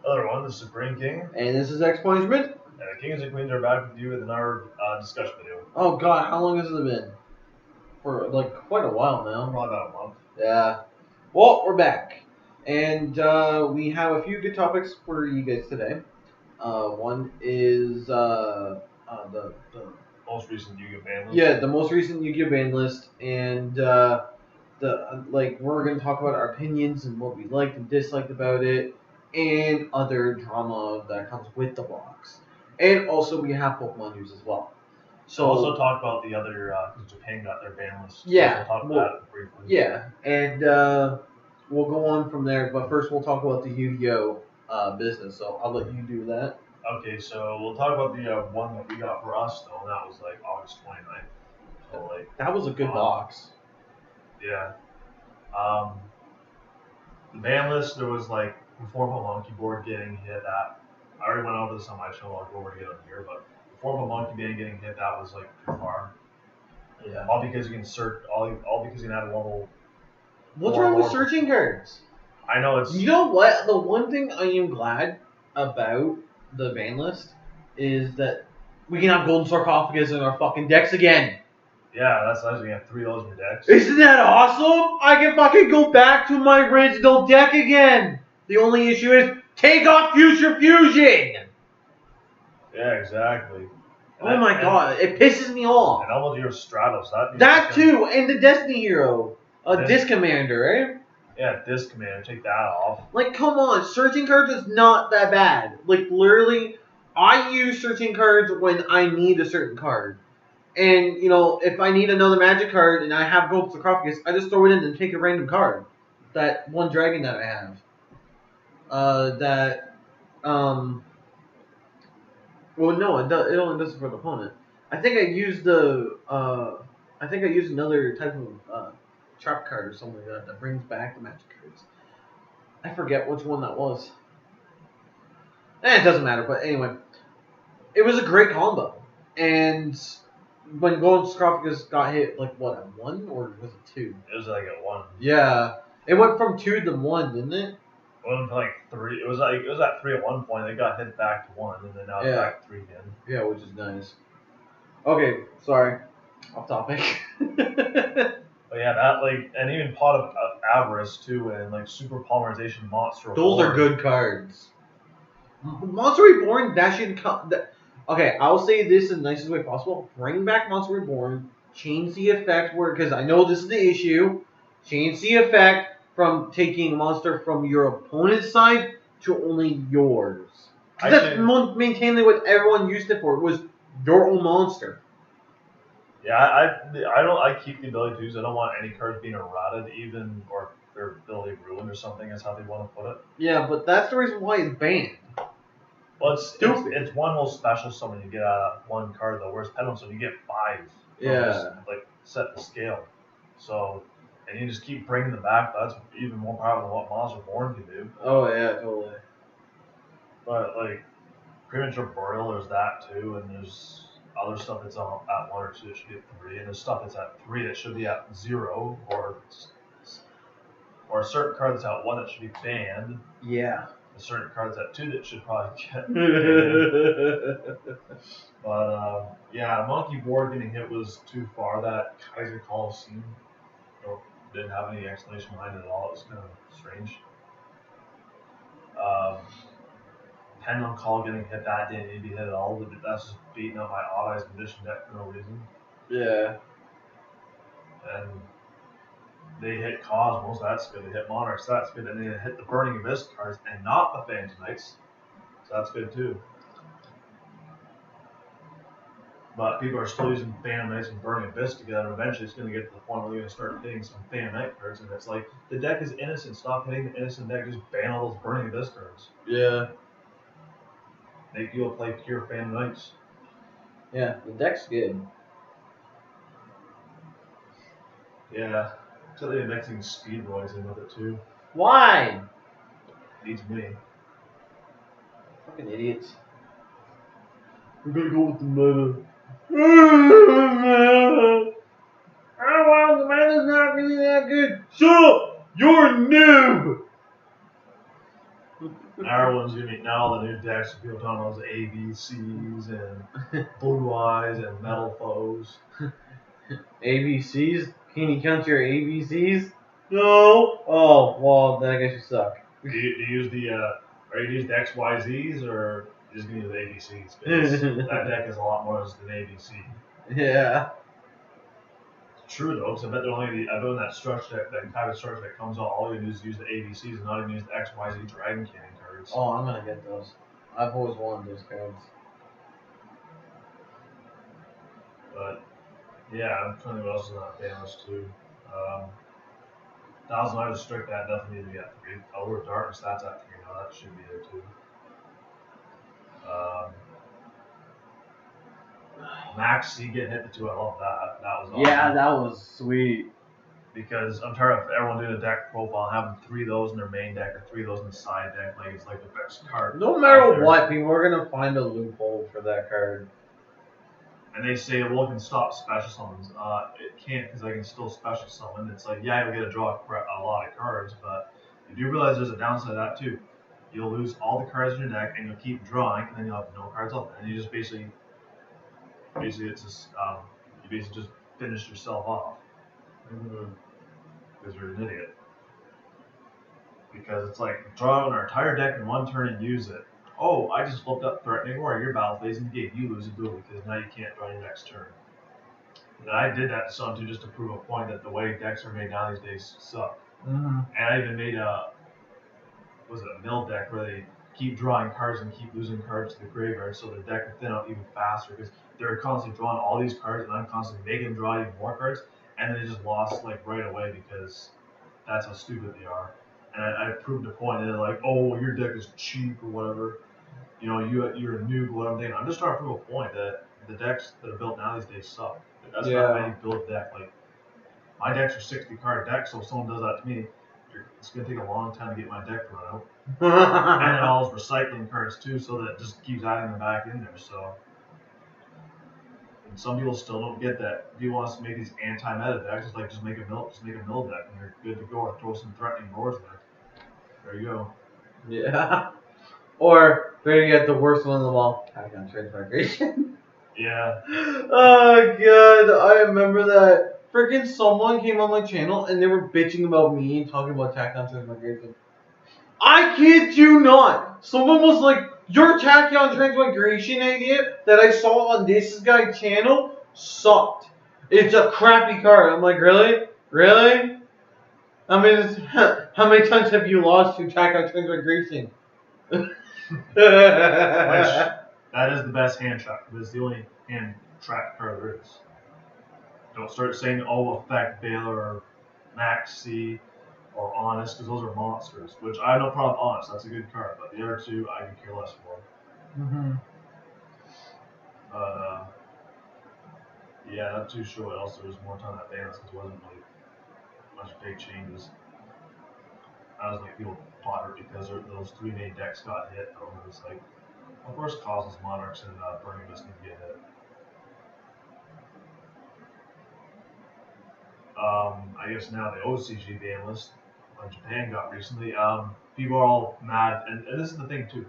Hello everyone, this is Brain King. And this is X Punishment. And the Kings and Queens are back with you with another discussion video. Oh god, how long has it been? For like quite a while now. Probably about a month. Yeah. Well, we're back. And we have a few good topics for you guys today. One is the most recent Yu-Gi-Oh ban list. Yeah, the most recent Yu-Gi-Oh ban list, and we're gonna talk about our opinions and what we liked and disliked about it, and other drama that comes with the box. And also we have Pokemon news as well. So we'll also talk about the other because Japan got their ban list. Yeah, so we'll talk about that briefly. Yeah, and we'll go on from there. But first, we'll talk about the Yu-Gi-Oh business. So I'll let you do that. Okay, so we'll talk about the one that we got for us though, and that was like August 29th. So like that was a good box. Yeah. The ban list, there was like Reform Monkey board getting hit at. I already went over this on my channel. I'll go over it again on here, but Reform Monkey Band getting hit, that was like too far. Yeah. All because you can search. All because you can add a level. What's wrong with searching cards? I know it's. You know what? The one thing I am glad about the ban list is that we can have Golden Sarcophagus in our fucking decks again. Yeah, that's nice. We have 3 of those in your decks. Isn't that awesome? I can fucking go back to my original deck again. The only issue is take off Future Fusion. Yeah, exactly. Oh my god, it pisses me off. And almost your Stratos. That too, and the Destiny Hero. Disc Commander, right? Yeah, Disc Commander. Take that off. Like, come on, searching cards is not that bad. Like, literally, I use searching cards when I need a certain card. And, you know, if I need another Magic card and I have Gold Sarcophagus, I just throw it in and take a random card. That one dragon that I have. Well, no, it only does it for the opponent. I think I used another type of trap card or something like that brings back the Magic cards. I forget which one that was. It doesn't matter, but anyway. It was a great combo. And when Golden Sarcophagus got hit, like, what, at 1? Or was it 2? It was like at 1. Yeah. It went from 2 to 1, didn't it? It went to like 3. It was at 3 at one point. They got hit back to 1, and then now it's back to 3 again. Yeah, which is nice. Okay, sorry. Off topic. But yeah, that and even Pot of Avarice too, and like Super Polymerization Monster. Those are good cards. Monster Reborn, that should come. Okay, I'll say this in the nicest way possible. Bring back Monster Reborn. Change the effect because I know this is the issue. Change the effect from taking a monster from your opponent's side to only yours. That's maintained what everyone used it for. It was your own monster. Yeah, I keep the ability to use. I don't want any cards being errated, even or their ability ruined or something. That's how they want to put it. Yeah, but that's the reason why it's banned. Well, it's one whole special summon you get out of one card though. Whereas Pendulum, you get 5. Yeah. Set the scale. So, and you just keep bringing them back. That's even more powerful than what Monster Born can do. Oh yeah, totally. But like Premature Burial, there's that too, and there's other stuff that's at 1 or 2 that should be at 3, and there's stuff that's at 3 that should be at 0, or a certain card that's at 1 that should be banned. Yeah. A certain card that's at 2 that should probably get banned. But yeah, Monkey Board getting hit was too far. That Kaiser Coliseum didn't have any explanation behind it at all. It was kind of strange. Pendulum Call getting hit, that didn't need to be hit at all. That's just beating up my Odd Eyes Condition deck for no reason. Yeah. And they hit Cosmos, that's good. They hit Monarchs, that's good. And they hit the Burning Abyss cards and not the Phantom Knights. So that's good too. But people are still using Phantom Knights and Burning Abyss together. Eventually it's going to get to the point where they're going to start hitting some Phantom Knight cards. And it's like, the deck is innocent. Stop hitting the innocent deck. Just ban all those Burning Abyss cards. Yeah. Make people play pure Phantom Knights. Yeah, the deck's good. Yeah. Except they're mixing Speedboys in with it too. Why? Needs me. Fucking idiots. We're gonna go with the meta. Oh well, the meta's not really that good. Shut up! You're a noob! Everyone's gonna be now the new decks. People talking about those ABCs and Blue Eyes and Metal Foes. ABCs? Can you count your ABCs? No. Oh, well, then I guess you suck. Do you use the are you use the XYZs or you just gonna use the ABCs? Because that deck is a lot more than ABC. Yeah. It's true though, because I bet they're only I know that structure that type of structure that comes out. All you do is use the ABCs and not even use the XYZ Dragon Cannon cards. Oh, I'm gonna get those. I've always wanted those cards. But yeah, I'm trying to think what else is on that ban list too. 1,000 Eyes of Strict that definitely need to be at 3. Allure of Darkness that's at 3 now. That should be there too. Max C getting hit to 2. I love that. That was awesome. Yeah, that was sweet. Because I'm tired of everyone doing a deck profile and having 3 of those in their main deck or 3 of those in the side deck. Like it's like the best card. No matter what, people are gonna find a loophole for that card. And they say, well, it can stop special summons. It can't because I can still special summon. It's like, yeah, you'll get to draw a lot of cards, but you do realize there's a downside to that too. You'll lose all the cards in your deck and you'll keep drawing, and then you'll have no cards left. And you just basically it's just you basically just finish yourself off because you're an idiot. Because it's like draw an entire deck in one turn and use it. Oh, I just flipped up Threatening War. Your battle phase negate. You lose ability because now you can't draw your next turn. And I did that to some too, just to prove a point that the way decks are made now these days suck. And I even made a mill deck where they keep drawing cards and keep losing cards to the graveyard, so the deck will thin out even faster because they're constantly drawing all these cards, and I'm constantly making them draw even more cards, and they just lost like right away because that's how stupid they are. And I proved a point, and they're like, "Oh, your deck is cheap or whatever." You know, you're a noob, whatever. I'm just trying to prove a point that the decks that are built now these days suck. That's not how you build a deck. Like my decks are 60 card decks, so if someone does that to me, it's gonna take a long time to get my deck to run out. And then all those recycling cards too, so that it just keeps adding them back in there. So, and some people still don't get that. If you want us to make these anti-meta decks, it's like just make a mill deck, and you're good to go. Or throw some Threatening Roars in there. There you go. Yeah. Or better yet, the worst one of them all, Attack Transmigration. Yeah. Oh god, I remember that. Freaking someone came on my channel and they were bitching about me and talking about Attack on Transmigration. I kid you not. Someone was like, your Tachyon Transmigration idea that I saw on this guy's channel sucked. It's a crappy card. I'm like, really? Really? I mean, how many times have you lost to Tachyon Transmigration? That is the best hand trap. It's the only hand trap card there is. Don't start saying, oh, Effect Baylor or Max C or Honest, because those are monsters. Which I have no problem with Honest. That's a good card. But the other two, I can care less for. But, yeah, not too sure what else there was more time that ban since it wasn't really much big changes. I was like, people bought it because those 3 main decks got hit. Though. It was like, of course, Cosmos Monarchs and Burning Mist need to get hit. I guess now the OCG ban list Japan got recently. People are all mad, and this is the thing too.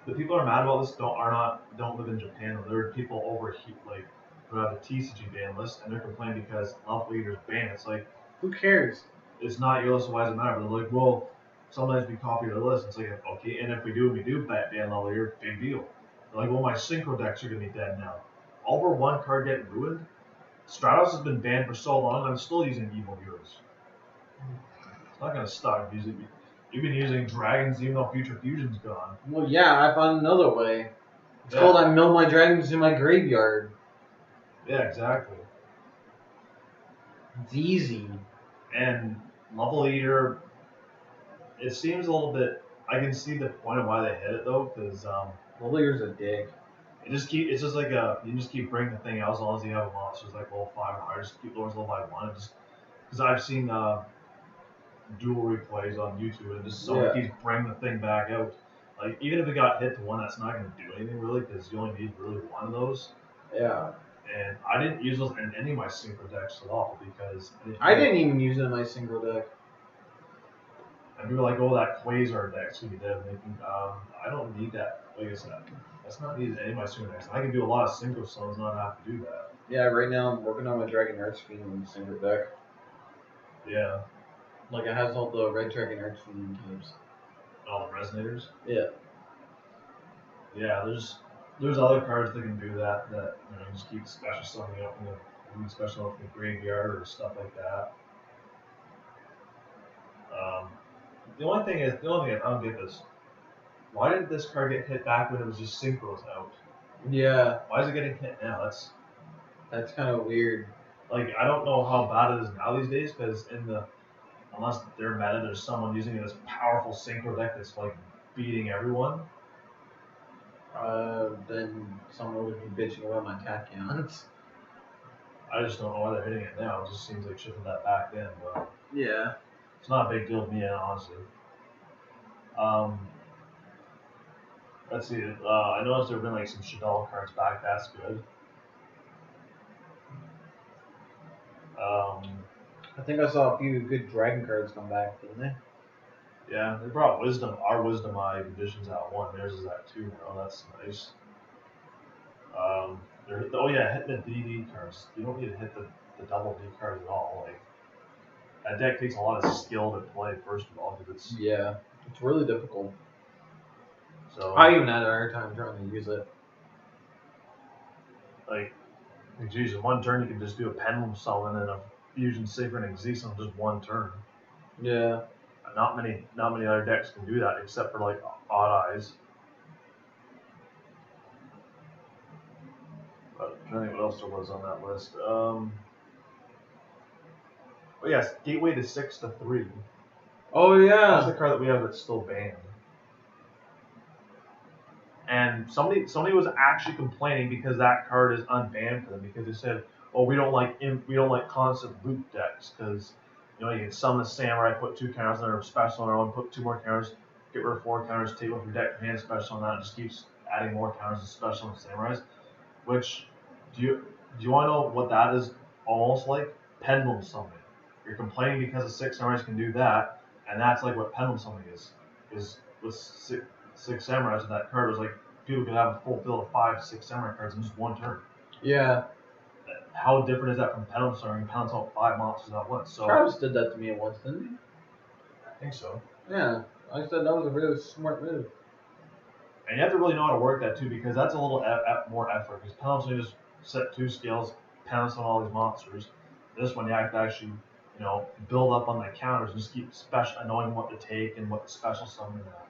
The people who are mad about this don't live in Japan. There are people over here like who have the TCG ban list, and they're complaining because Love Leader's banned. It's like, who cares? It's not your list, so why does it matter? But they're like, well, sometimes we copy their list. It's like, okay, and if we do ban Love Leader, big deal. They're like, well, my synchro decks are gonna be dead now. All for one card getting ruined. Stratos has been banned for so long, I'm still using Evil Heroes. It's not gonna stop using. You've been using Dragons even though Future Fusion's gone. Well, yeah, I found another way. It's called I mill my dragons in my graveyard. Yeah, exactly. It's easy. And Level Eater, it seems a little bit. I can see the point of why they hit it though, because Level Eater's a dick. It's just like you just keep bringing the thing out as long as you have a monster like level 5 or higher. Just keep lowering level by 1. Because I've seen dual replays on YouTube and just someone keeps bringing the thing back out. Like even if it got hit to 1, that's not going to do anything really because you only need really 1 of those. Yeah. And I didn't use those in any of my synchro decks at all because I didn't even use it in my single deck. And people are like, oh, that Quasar deck's gonna be dead. And thinking, I don't need that. Like I said, that's not needed in any of my super decks. I can do a lot of synchro summons and not have to do that. Yeah, right now I'm working on my Dragon Archfiend in the single deck. Yeah. Like it has all the red Dragon Archfiend types. All the resonators. Yeah. Yeah, there's other cards that can do that. That just keep special summoning up in the special up in the graveyard or stuff like that. The only thing I don't get is, why did this card get hit back when it was just synchros out? Yeah. Why is it getting hit now? That's kind of weird. Like, I don't know how bad it is now these days, because unless they're meta, there's someone using this powerful synchro deck that's like beating everyone. Then someone would be bitching about my Tachyons. I just don't know why they're hitting it now. It just seems like shit did that back then, but Yeah. it's not a big deal to me, honestly. Let's see. I noticed there have been like some Shaddoll cards back. That's good. I think I saw a few good Dragon cards come back, didn't they? Yeah, they brought Wisdom. Our Wisdom Eye edition's at 1. Theirs is at 2 now. That's nice. Hitting the DD cards. You don't need to hit the double D cards at all. Like, that deck takes a lot of skill to play, first of all, because it's really difficult. So I even had a hard time trying to use it. Like, geez, in one turn you can just do a Pendulum Summon and a Fusion Sacred Exist on just one turn. Yeah. Not many other decks can do that except for like Odd Eyes. But I'm trying to think what else there was on that list. Oh yes, Gateway to 6-3. Oh yeah. That's the card that we have that's still banned. And somebody was actually complaining because that card is unbanned for them, because they said, "Oh, we don't like constant loop decks, because you can summon a samurai, put 2 counters on their special on their own, put 2 more counters, get rid of 4 counters, take one from your deck, hand special on that, and just keeps adding more counters and special on samurais." Which, do you want to know what that is almost like? Pendulum summoning. You're complaining because the 6 samurais can do that, and that's like what pendulum summoning is with 6 samurais, and that card was like, people could have a full field of 5-6 samurai cards in just one turn. Yeah. How different is that from pendulum summoning? Pendulum summoning 5 monsters at once. So Travis did that to me once, didn't he? I think so. Yeah. I said that was a really smart move. And you have to really know how to work that too, because that's a little more effort. Because pendulum summoning just set 2 skills, pendulum summon all these monsters. This one you have to actually, build up on the counters and just keep knowing what to take and what to special summon at.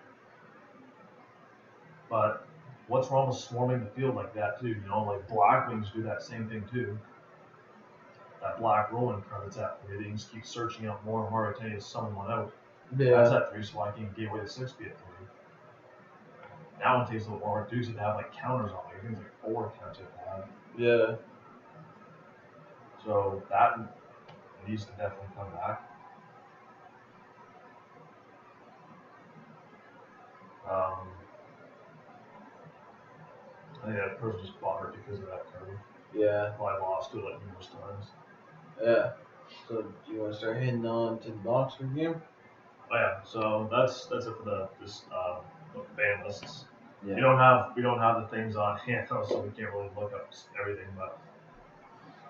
But what's wrong with swarming the field like that too? Like Blackwings do that same thing too. That black rolling card that's at 3, they just keep searching out more and more every time you summon one out. Yeah. That's at 3, so why can't Gateway to 6 be at 3? That one takes a little more work too, so they have like counters on it. Things like 4 counters to have. Yeah. So that needs to definitely come back. I think that person just bought her because of that card. Yeah. Probably lost to it like numerous times. Yeah. So do you want to start heading on to the box review? Oh yeah. So that's it for the ban lists. Yeah. We don't have the things on hand, so we can't really look up everything. But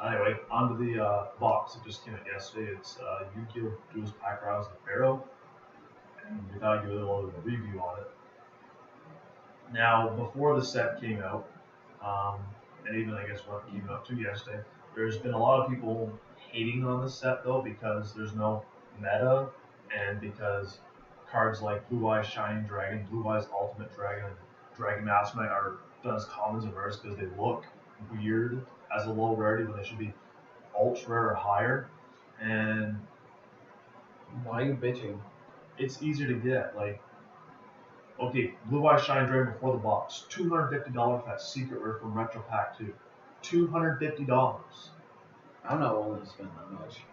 anyway, onto the box that just came out yesterday. It's Yu-Gi-Oh! Duelist Pack Rouse and Pharaoh, and we thought I'd give a little bit of a review on it. Now, before the set came out, and even I guess what came out too yesterday, there's been a lot of people hating on the set though, because there's no meta, and because cards like Blue Eyes Shining Dragon, Blue Eyes Ultimate Dragon, and Dragon Master Knight are done as commons and rares because they look weird as a low rarity when they should be ultra rare or higher. And why are you bitching? It's easier to get. Like, okay, Blue Eyes Shining Dragon before the box, $250 for that secret rare from Retro Pack 2. $250. I'm not willing to spend that much.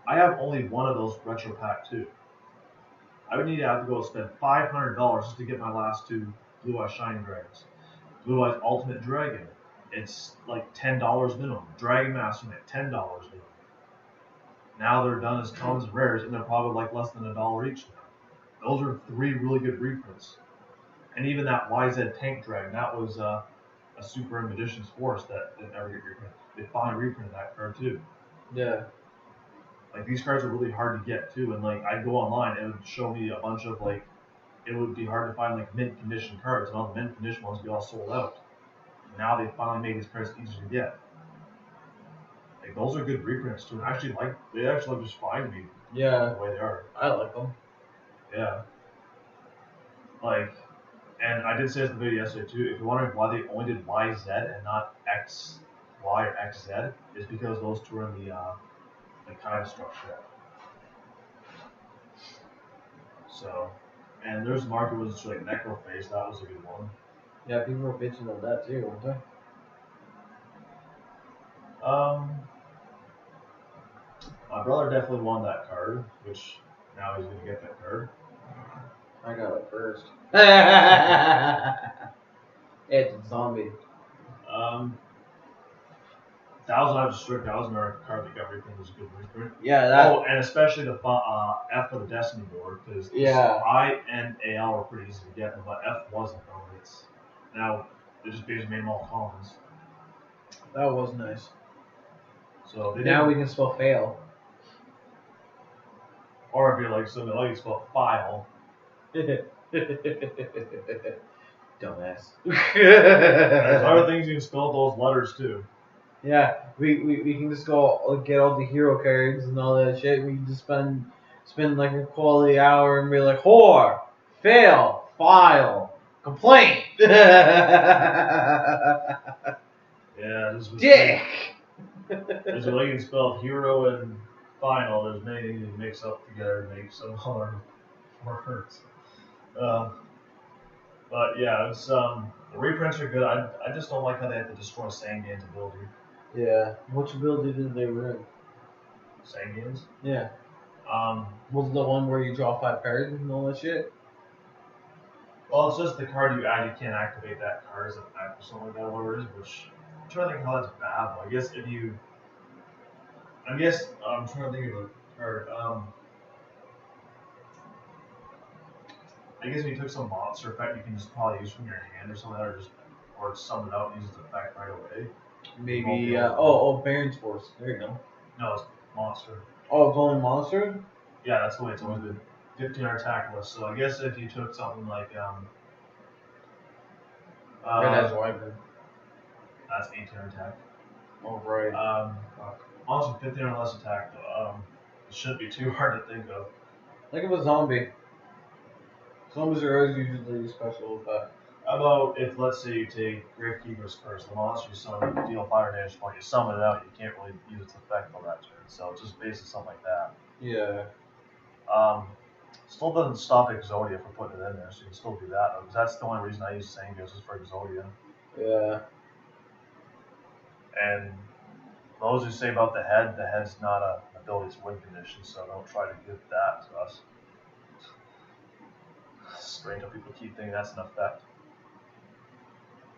I have only one of those Retro Pack 2. I would need to have to go spend $500 just to get my last 2 Blue Eyes Shining Dragons. Blue Eyes Ultimate Dragon, it's like $10 minimum. Dragon Master Knight, $10 minimum. Now they're done as commons and rares, and they're probably like less than $1 each now. Those are 3 really good reprints. And even that YZ Tank Dragon, that was a Super Magician's Force that didn't ever get reprinted. They finally reprinted that card too. Yeah. Like these cards are really hard to get too, and like I'd go online, it would show me a bunch of like, it would be hard to find like mint condition cards, and all the mint condition ones would be all sold out. Now they finally made these cards easier to get. Like those are good reprints too, and they actually look just fine to me. Yeah. The way they are. I like them. Yeah. Like, and I did say this in the video yesterday too. If you're wondering why they only did YZ and not XY or XZ, is because those two are in the kind of structure. So, and there's market was like Necroface. That was a good one. Yeah, people were bitching about that too, weren't they? My brother definitely won that card, which now he's gonna get that card. I got it first. It's a zombie. Thousand Eyes Strict. That was another card that got reprinted. Was a good reprint. Yeah, that. Oh, and especially the F for the Destiny board, because I and AL were pretty easy to get, but F wasn't. Though. It's now they just basically made them all commons. That was nice. So now we can spell fail. Or if you're like something like you spell file. Dumbass. There's other things you can spell those letters too. Yeah, we can just go get all the hero cards and all that shit. We can just spend like a quality hour and be like, whore, fail, file, complaint. Yeah, this was dick. There's a way you can spell hero and final. There's many things you can mix up together and make some other words. But yeah, it's the reprints are good. I just don't like how they have to destroy Sangan's ability. Yeah. Which ability did they ruin? Sangan's? Yeah. Was it the one where you draw 5 cards and all that shit? Well, it's just the card you add. You can't activate that card as an effect or something like that, whatever it is. Which I'm trying to think how that's bad. Though. I guess I'm trying to think of a card. I guess if you took some monster effect, you can just probably use from your hand or something, or summon it out and use its effect right away. Maybe. Baron's Force. There you go. No, it's monster. Oh, it's only monster? Yeah, that's the way it's always been. 15 attack list. So I guess if you took something like Red Wyvern. That's 18 attack. Oh right. Monster 15 or less attack though. It shouldn't be too hard to think of. Think of a zombie. Zombies are always usually special effect. How about if, let's say, you take Gravekeeper's Curse, the monster you summon, you deal 5 damage point, you summon it out, you can't really use its effect on that turn. So it's just basically something like that. Yeah. Still doesn't stop Exodia from putting it in there, so you can still do that, because that's the only reason I use Sangios is for Exodia. Yeah. And those who say about the head's not an ability, it's win condition, so don't try to give that to us. Strange how people keep thinking that's an effect.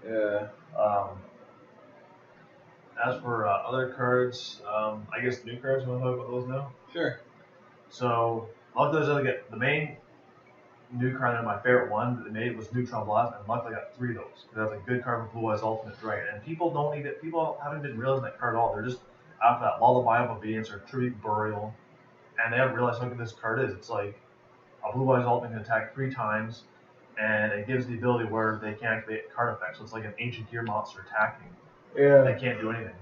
Yeah. As for other cards, I guess new cards, you want to talk about those now? Sure. So, the main new card that my favorite one that they made was Neutron Blast, and luckily I got 3 of those. That's a good card for Blue Eyes Ultimate Dragon. And people haven't been realizing that card at all. They're just after that Lullaby of Obedience or Tribute Burial, and they haven't realized how good this card is. It's like a Blue Eyes Ultimate can attack 3 times, and it gives the ability where they can activate card effects. So it's like an Ancient Gear monster attacking. Yeah. They can't do anything.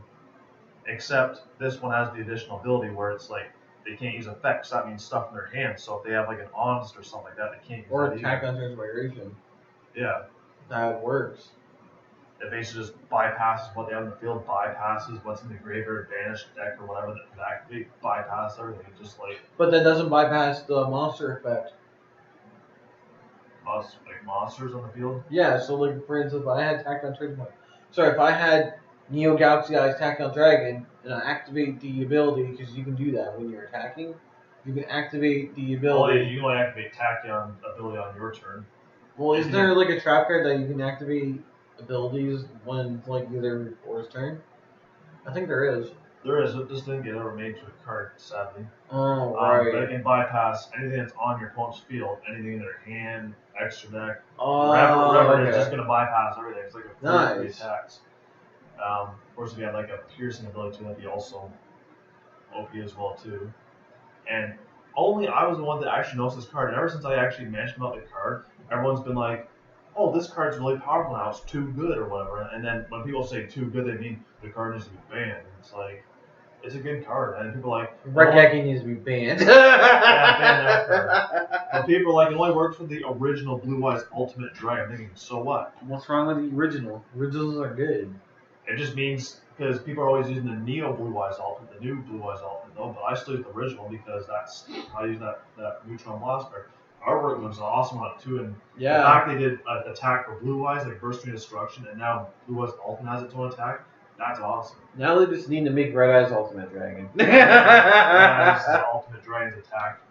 Except this one has the additional ability where it's like they can't use effects. That means stuff in their hands. So if they have like an Honest or something like that, they can't use or that attack either. on transmigration. Yeah. That works. It basically just bypasses what they have in the field, bypasses what's in the graveyard, banished deck or whatever that could activate, bypass everything. It's just like. But that doesn't bypass the monster effect. Like monsters on the field? Yeah, so like for instance, if I had attack on if I had Neo Galaxy Eyes attack on Dragon and I activate the ability, because you can do that when you're attacking, you can activate the ability. Oh yeah, you can only activate Tachyon ability on your turn. Well, isn't there like a trap card that you can activate abilities when like either or his turn? I think there is. There is. It just didn't get ever made to a card, sadly. Oh, But it right. can bypass anything that's on your opponent's field, anything in their hand, extra deck, Oh, whatever it is, just okay. going to bypass everything. It's like a 43 Nice. attacks. Of course, if you had like a piercing ability, that'd be also OP as well too. And only I was the one that actually knows this card. And ever since I actually mentioned about the card, everyone's been like, "Oh, this card's really powerful now. It's too good or whatever." And then when people say too good, they mean the card needs to be banned. It's like it's a good card, and people are like, Red "Oh, Geki needs to be banned. yeah, ban that card." But people are like, "It only works for the original Blue Eyes Ultimate Dragon." I'm thinking, so what? What's wrong with the original? Originals are good. It just means because people are always using the Neo Blue Eyes Ultimate, the new Blue Eyes Ultimate, though. But I still use the original because that's I use that Neutron Blast card. Artwork looks awesome on it too, and the fact they did an attack for Blue Eyes, like Bursting Destruction, and now Blue Eyes Ultimate has its own attack. That's awesome. Now they just need to make Red Eyes Ultimate Dragon. Red Eyes the Ultimate Dragon's attack.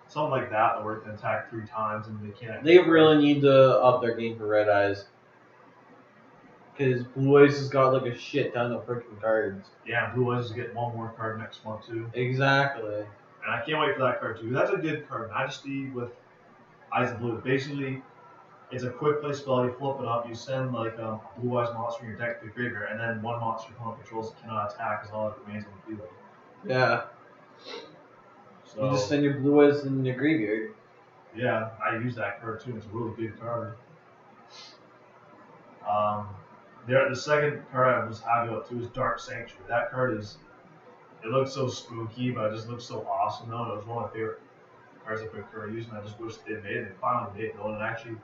Something like that where it can attack 3 times and they can't. They really need to up their game for Red Eyes. Because Blue Eyes has got like a shit ton of freaking cards. Yeah, Blue Eyes is getting one more card next month too. Exactly. And I can't wait for that card too. That's a good card. Majesty with Eyes of Blue. Basically, it's a quick play spell. You flip it up. You send like a Blue Eyes monster in your deck to the graveyard, and then one monster your opponent controls cannot attack as long as it remains on the field. Yeah. So You just send your Blue Eyes in your graveyard. Yeah, I use that card too. It's a really good card. The second card I was happy about too is Dark Sanctuary. That card is. It looks so spooky, but it just looks so awesome though. And it was one of my favorite cards I put current using. I just wish they made it. They finally made it though, and actually,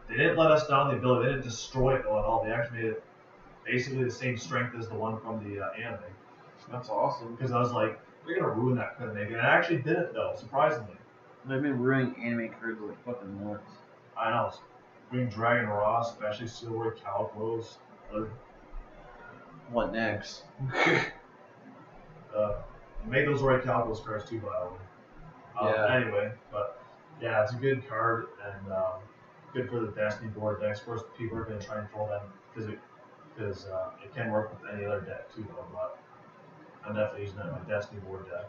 they didn't let us down the ability. They didn't destroy it though at all. They actually made it basically the same strength as the one from the anime. That's awesome. Because I was like, they're gonna ruin that card making. And it actually didn't though, surprisingly. They've been ruining anime cards like fucking nuts. I know. Green Dragon Raw, especially Silver Calicos. What next? Make those Red Calicos cards too, by the way. Yeah. Anyway, but yeah, it's a good card and good for the Destiny board decks. Of course, people are going to try and troll them because it can work with any other deck too, though. But I'm definitely using that in my Destiny board deck.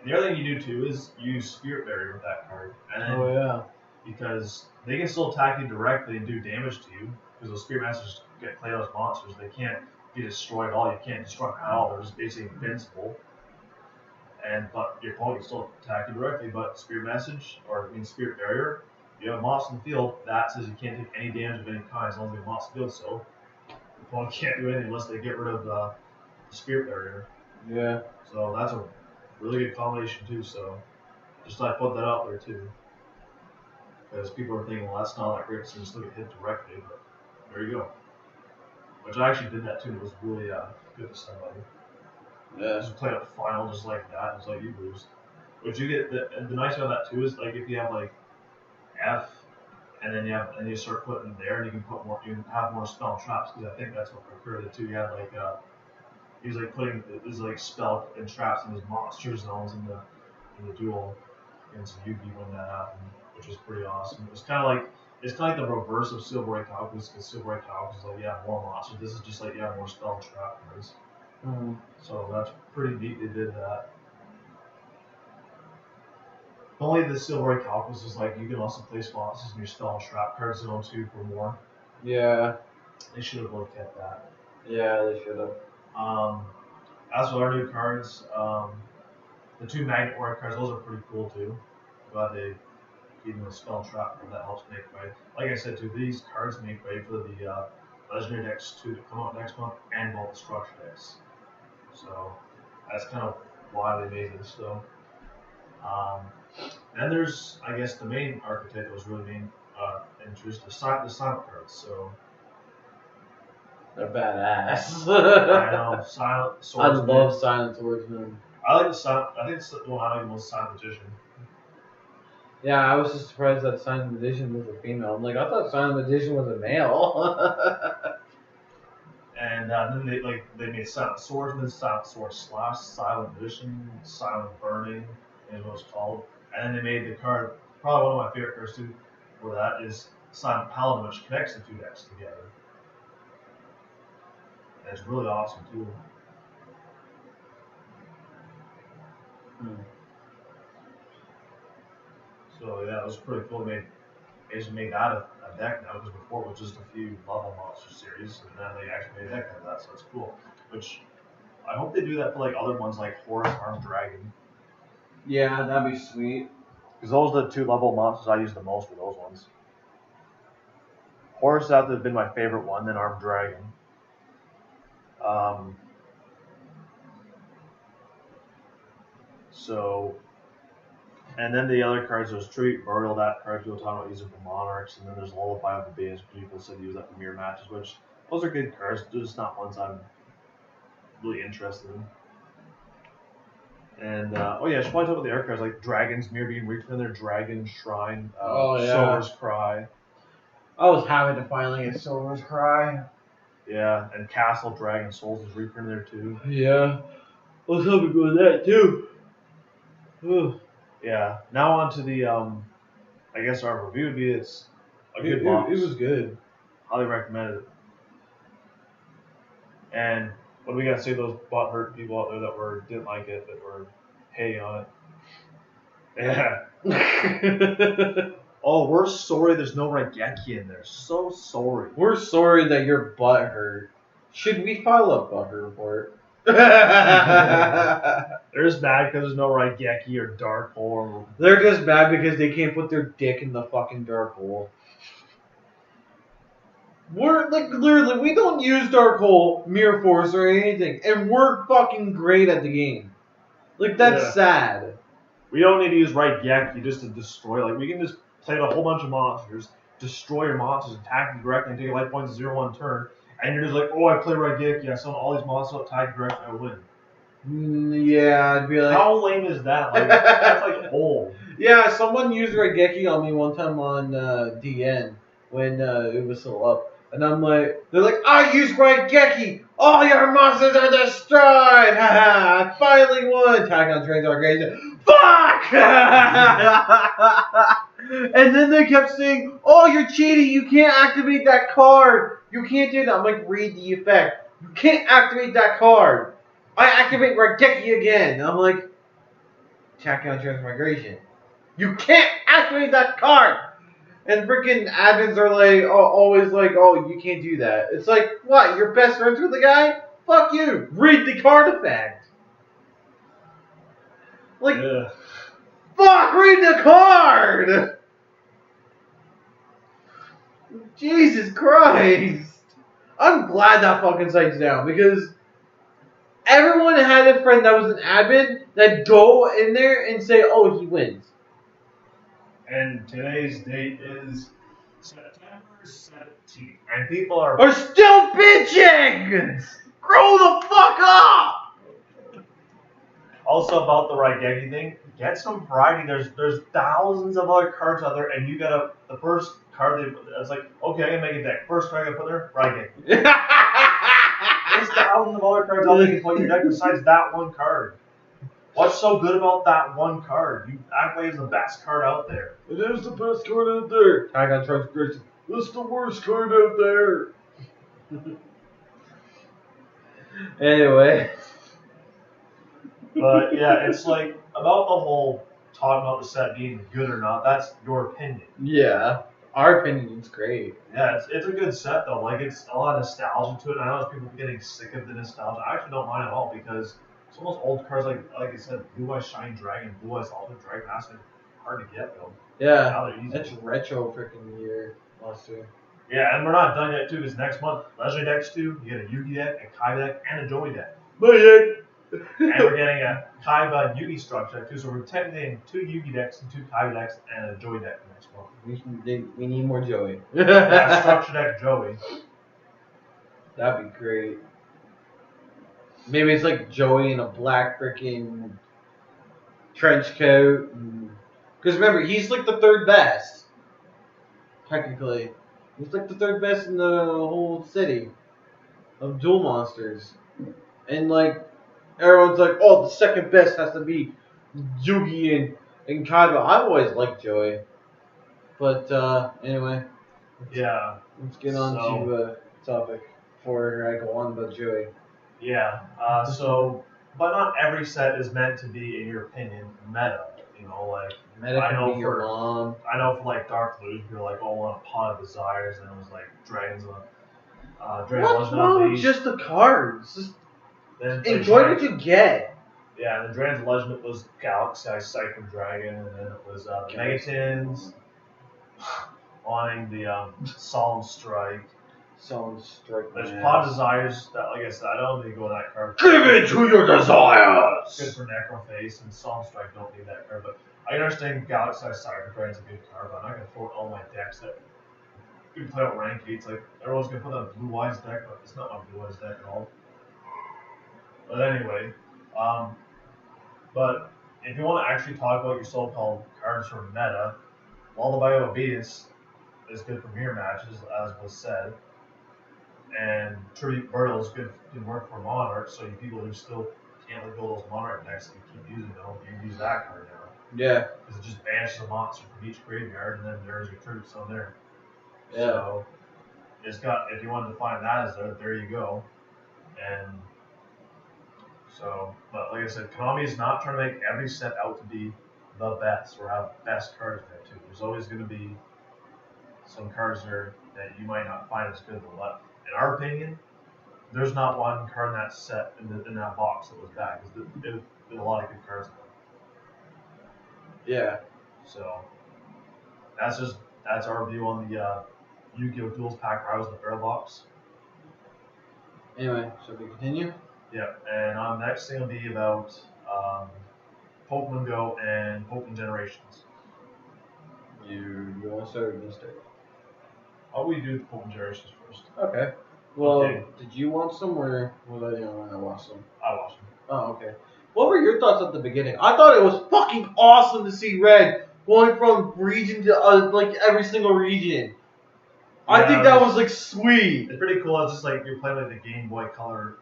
And the other thing you do too is use Spirit Barrier with that card. And then, Oh yeah. because they can still attack you directly and do damage to you. Because those Spirit Masters get played as monsters. They can't be destroyed at all. You can't destroy them at all. They're just basically invincible. But your opponent can still attack you directly. But Spirit Message, or Spirit Barrier, you have a monster in the field, that says you can't take any damage of any kind as long as you have a monster in the field. So the opponent can't do anything unless they get rid of the Spirit Barrier. Yeah. So that's a really good combination too. So just thought I'd put that out there too. Because people are thinking, well, that's not that great, so just look at hit directly, but there you go. Which I actually did that too, it was really good to somebody. Yeah. Just play a final just like that, it's like you lose. Which you get, the nice thing about that too is like if you have like F, and then you start putting there, and you can put more, you can have more spell traps, because I think that's what occurred did too. You had like, he was like putting his like spell and traps in his monster zones in the duel against Yugi when that happened, which was pretty awesome. It's kind of like the reverse of Silver Ray Calculus, because Silver Ray Calculus is like, yeah, more monsters. This is just like, yeah, more spell trap cards. So that's pretty neat they did that. Only the Silver Ray Calculus is like, you can also place monsters in your spell and trap card zone too for more. Yeah. They should have both kept that. Yeah, they should have. As for our new cards, the 2 Magnet Warrior cards, those are pretty cool too. Glad they gave them a spell trap, and that helps make way. Like I said too, these cards make way for the legendary decks too that come out next month, and both the structure decks. So that's kind of why they made this though. Then there's, I guess, the main archetype that was really main interest, the silent cards. So they're badass. I know, silent swordsman. I love silent swordsman. I like the silent. I think it's the one I like the most, silent magician. Yeah, I was just surprised that silent magician was a female. I'm like, I thought silent magician was a male. And then they made silent swordsman, silent sword slash, silent magician, silent burning, is what it's called. And then they made the card, probably one of my favorite cards too, for that is silent paladin, which connects the 2 decks together. And it's really awesome too. So yeah, it was pretty cool. They just made that a deck now because before it was just a few level monster series, and then they actually made a deck out of that, so it's cool. Which I hope they do that for like other ones like Horus Armed Dragon. Yeah, that'd be sweet. Because those are the 2 level monsters I use the most for those ones. Horus out there has been my favorite one, then Armed Dragon. So, and then the other cards, there's Treat, Burial, that card people talking about using for Monarchs, and then there's Lullaby of the Beast, people said use that for mirror matches, which those are good cards, they're just not ones I'm really interested in. And, oh yeah, I should probably talk about the air cards, like Dragon's Mirror being returned there, Dragon Shrine, Silver's Cry. I was happy to finally get Silver's Cry. Yeah, and Castle Dragon Souls is reprinted there too. Yeah, I was hoping to go with that too. Ugh. Yeah, now on to the, I guess our review would be it's a good box. It was good. Highly recommend it. And what do we got to say to those butthurt people out there that didn't like it, that were hating on it? Yeah. Oh, we're sorry there's no Raigeki in there. So sorry. We're sorry that your butt hurt. Should we file a butthurt report? They're just mad because there's no Raigeki or Dark Hole. They're just mad because they can't put their dick in the fucking Dark Hole. We're like literally, we don't use Dark Hole, Mirror Force, or anything, and we're fucking great at the game. Like that's sad. We don't need to use Raigeki just to destroy. Like we can just play a whole bunch of monsters, destroy your monsters, attack you directly, and take a life points 0-1 turn, and you're just like, oh, I play Raigeki, I summon all these monsters, attack directly, I win. Yeah, I'd be like, how lame is that? Like that's like old. Yeah, someone used Raigeki on me one time on DN when it was still up. And I'm like, they're like, I used Raigeki! All your monsters are destroyed! Haha! I finally won! Attack on trains are great. Fuck! And then they kept saying, oh, you're cheating! You can't activate that card! You can't do that! I'm like, read the effect. You can't activate that card! I activate Raigeki again! And I'm like, attack on transmigration. You can't activate that card! And freaking admins are like, always like, oh, you can't do that. It's like, what? You're best friends with the guy? Fuck you. Read the card effect. Like, fuck, read the card. Jesus Christ. I'm glad that fucking site's down because everyone had a friend that was an admin that go in there and say, oh, he wins. And today's date is September 17th. And people are still bitching! Grow the fuck up! Also about the Raigeki thing, get some variety. There's thousands of other cards out there, and you gotta, the first card, it's like, okay, I can make a deck. First card I can put there, Raigeki. There's thousands of other cards out there you can put in your deck besides that one card. What's so good about that one card? You act like it's the best card out there. It is the best card out there. I got transgression. It's the worst card out there. Anyway. But yeah, it's like about the whole talking about the set being good or not. That's your opinion. Yeah, our opinion is great. Yeah, it's a good set though. Like it's a lot of nostalgia to it. I know people getting sick of the nostalgia. I actually don't mind at all because some of those old cards, like I said, Blue Eyes Shine Dragon, Blue Eyes Ultimate Dragon, that's hard to get though. Yeah, that's retro freaking year last year. Yeah, and we're not done yet too, because next month, Legendary decks too, you get a Yugi deck, a Kai deck, and a Joey deck. My deck! And we're getting a Kaiba and Yugi structure deck too, so we're technically getting 2 Yugi decks and 2 Kaiba decks and a Joey deck next month. We need more Joey. Yeah, structure deck Joey. That'd be great. Maybe it's like Joey in a black freaking trench coat. Because remember, he's like the 3rd best. Technically. He's like the 3rd best in the whole city of duel monsters. And like, everyone's like, oh, the 2nd best has to be Yugi and Kaiba. I've always liked Joey. But anyway. Yeah. Let's get on to topic. for go on about Joey. Yeah. But not every set is meant to be, in your opinion, meta. You know, like Meta I can know be your for mom. I know for like Dark Loot, you're like, oh, I want a pot of desires, and it was like Dragon What's Legend wrong with Unleashed. just the cards? Just Then enjoy what you get. Yeah, and the Dragon's Legend it was Galaxy Cypher Dragon, and then it was Megatins, wanting the Solemn Strike. Solemn Strike. There's Pod Desires that, like I said, I don't need to go with that card. Give it to your desires! Good for Necroface, and Solemn Strike don't need that card, but I understand Galaxy Cypher Dragon's a good card, but I'm not going to throw it all my decks that you can play out rank 8s. Like, everyone's going to put that Blue Eyes deck, but it's not my Blue Eyes deck at all. But anyway, but if you want to actually talk about your so-called cards from meta, Lullaby of Obedience is good for mirror matches, as was said, and Tribute Burial is good can work for Monarch. So you people who still can't let go of those Monarch decks and keep using them, you use that card now. Yeah. Because it just banishes a monster from each graveyard, and then there's your troops on there. Yeah. So it's got. If you wanted to find that as there you go, and. So, but like I said, Konami is not trying to make every set out to be the best or have best cards there too. There's always going to be some cards there that you might not find as good. But in our opinion, there's not one card in that set in that box that was bad because there's a lot of good cards in there. Yeah. So that's our view on the Yu-Gi-Oh! Duels Pack Rise in the Barrel box. Anyway, shall we continue? Yeah, and our next thing will be about Pokemon Go and Pokemon Generations. You want to start or you start? How will we do the Pokemon Generations first? Okay. Well, Okay. Did you want some or was I the only one that watched them? I watched them. Oh, okay. What were your thoughts at the beginning? I thought it was fucking awesome to see Red going from region to like every single region. I think that was like sweet. It's pretty cool. It's just like you're playing like the Game Boy Color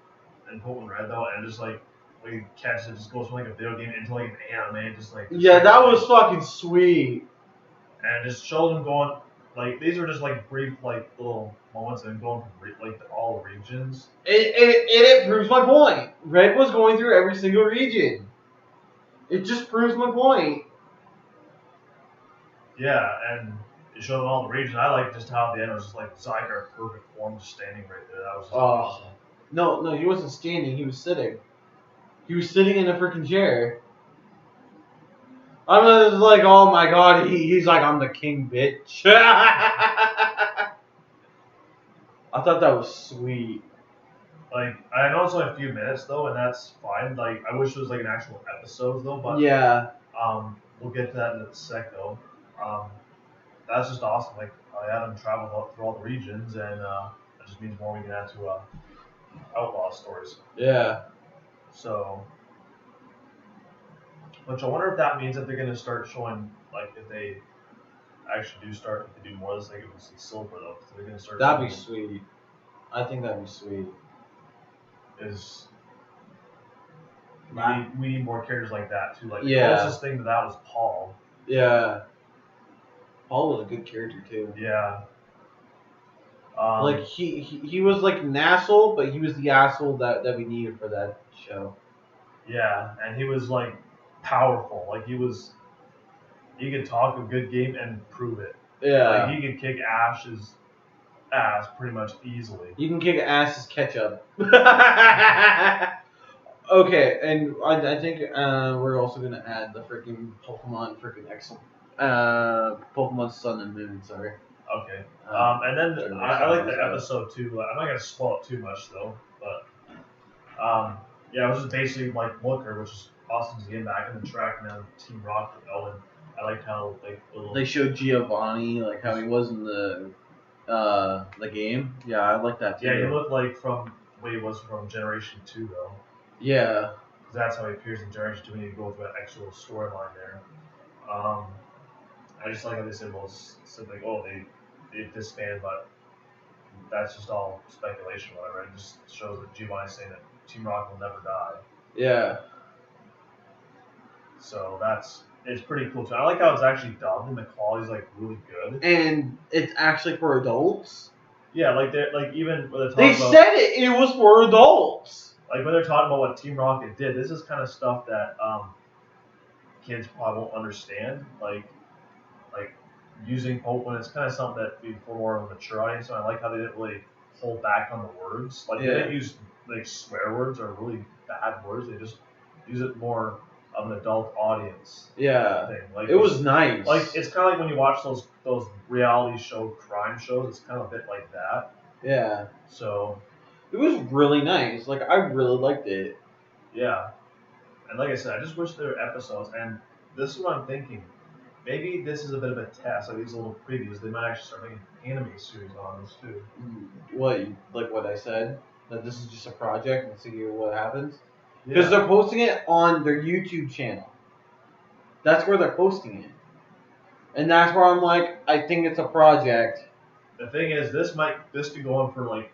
and Pokemon Red though, and just like when you catch it, just goes from like a video game into like an anime, just like Yeah, that was fucking sweet. And it just shows them going like these are just like brief like little moments and going from like all the regions. It proves my point. Red was going through every single region. It just proves my point. Yeah, and it showed them all the regions. I like just how at the end it was just like Zygarde perfect form just standing right there. That was just awesome. No, he wasn't standing. He was sitting. He was sitting in a freaking chair. I was like, oh my god, he's like, I'm the king, bitch. I thought that was sweet. Like, I know it's only a few minutes though, and that's fine. Like, I wish it was like an actual episode though, but yeah. We'll get to that in a sec though. That's just awesome. Like, I had him travel through all the regions, and that just means more we can add to Outlaw stories. Yeah. So, which I wonder if that means that they're gonna start showing, like, if they actually do start, if they do more of this, like, it was Silver though, so they're gonna start. That'd be sweet. I think that'd be sweet. We need more characters like that too. Like the Yeah. closest thing to that was Paul. Yeah. Paul was a good character too. Yeah. Like he was like an asshole, but he was the asshole that we needed for that show. Yeah, and he was like powerful. Like he could talk a good game and prove it. Yeah. Like he could kick Ash's ass pretty much easily. You can kick ass's ketchup. Okay, and I think we're also gonna add the freaking Pokemon X, Pokemon Sun and Moon. Sorry. Okay. And then I like the episode too. I'm not gonna spoil it too much though, but yeah, it was just basically like Looker, which is awesome to get back in the track and then Team Rocket though, and I liked how they showed Giovanni like how he was in the game. Yeah, I like that too. Yeah, he looked like from the way he was from Generation 2 though. Yeah. That's how he appears in Generation 2 when you go through that actual storyline there. I just like how they said, well, said like, oh, they disbanded, but that's just all speculation, whatever. It just shows that Giovanni's saying that Team Rocket will never die. Yeah. So it's pretty cool too. I like how it's actually dubbed and the quality's like really good. And it's actually for adults. Yeah, like they even when they're They talking about said it was for adults. like when they're talking about what Team Rocket did. This is kind of stuff that kids probably won't understand. Like using Pokemon, it's kind of something that be for more of a mature audience. So I like how they didn't really hold back on the words. Like they didn't use like swear words or really bad words. They just use it more of an adult audience. Yeah, thing. Like it was nice. Like it's kind of like when you watch those reality show crime shows. It's kind of a bit like that. Yeah. So it was really nice. Like I really liked it. Yeah. And like I said, I just wish there were episodes. And this is what I'm thinking. Maybe this is a bit of a test. Like these little previews, they might actually start making anime series on this too. What, like what I said? That this is just a project and see what happens? Because they're posting it on their YouTube channel. That's where they're posting it. And that's where I'm like, I think it's a project. The thing is, this could go on for like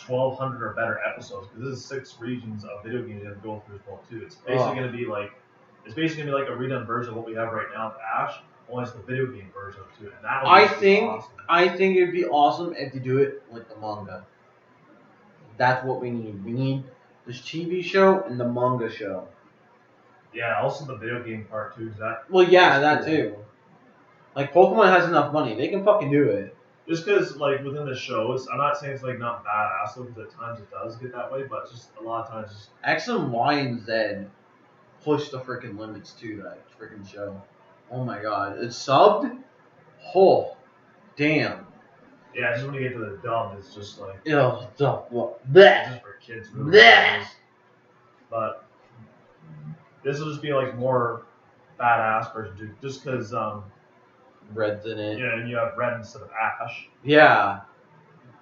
1,200 or better episodes because this is 6 regions of video games you have to go through as well too. It's basically going to be like a redone version of what we have right now with Ash. Only it's the video game version of it too. And that I think it'd be awesome if you do it like the manga. That's what we need. We need this TV show and the manga show. Yeah, also the video game part too. Well, yeah, that too. Like Pokemon has enough money; they can fucking do it. Just because, like within the shows, I'm not saying it's like not badass though, because at times it does get that way, but just a lot of times. Just... X and Y and Z push the freaking limits to that freaking show. Oh my god, it's subbed. Oh, damn. Yeah, just when you get to the dumb, it's just like. Ew, the what? It's just for kids. Really. But this will just be like more badass version too, just because Red's in it. Yeah, and you have Red instead of Ash. Yeah.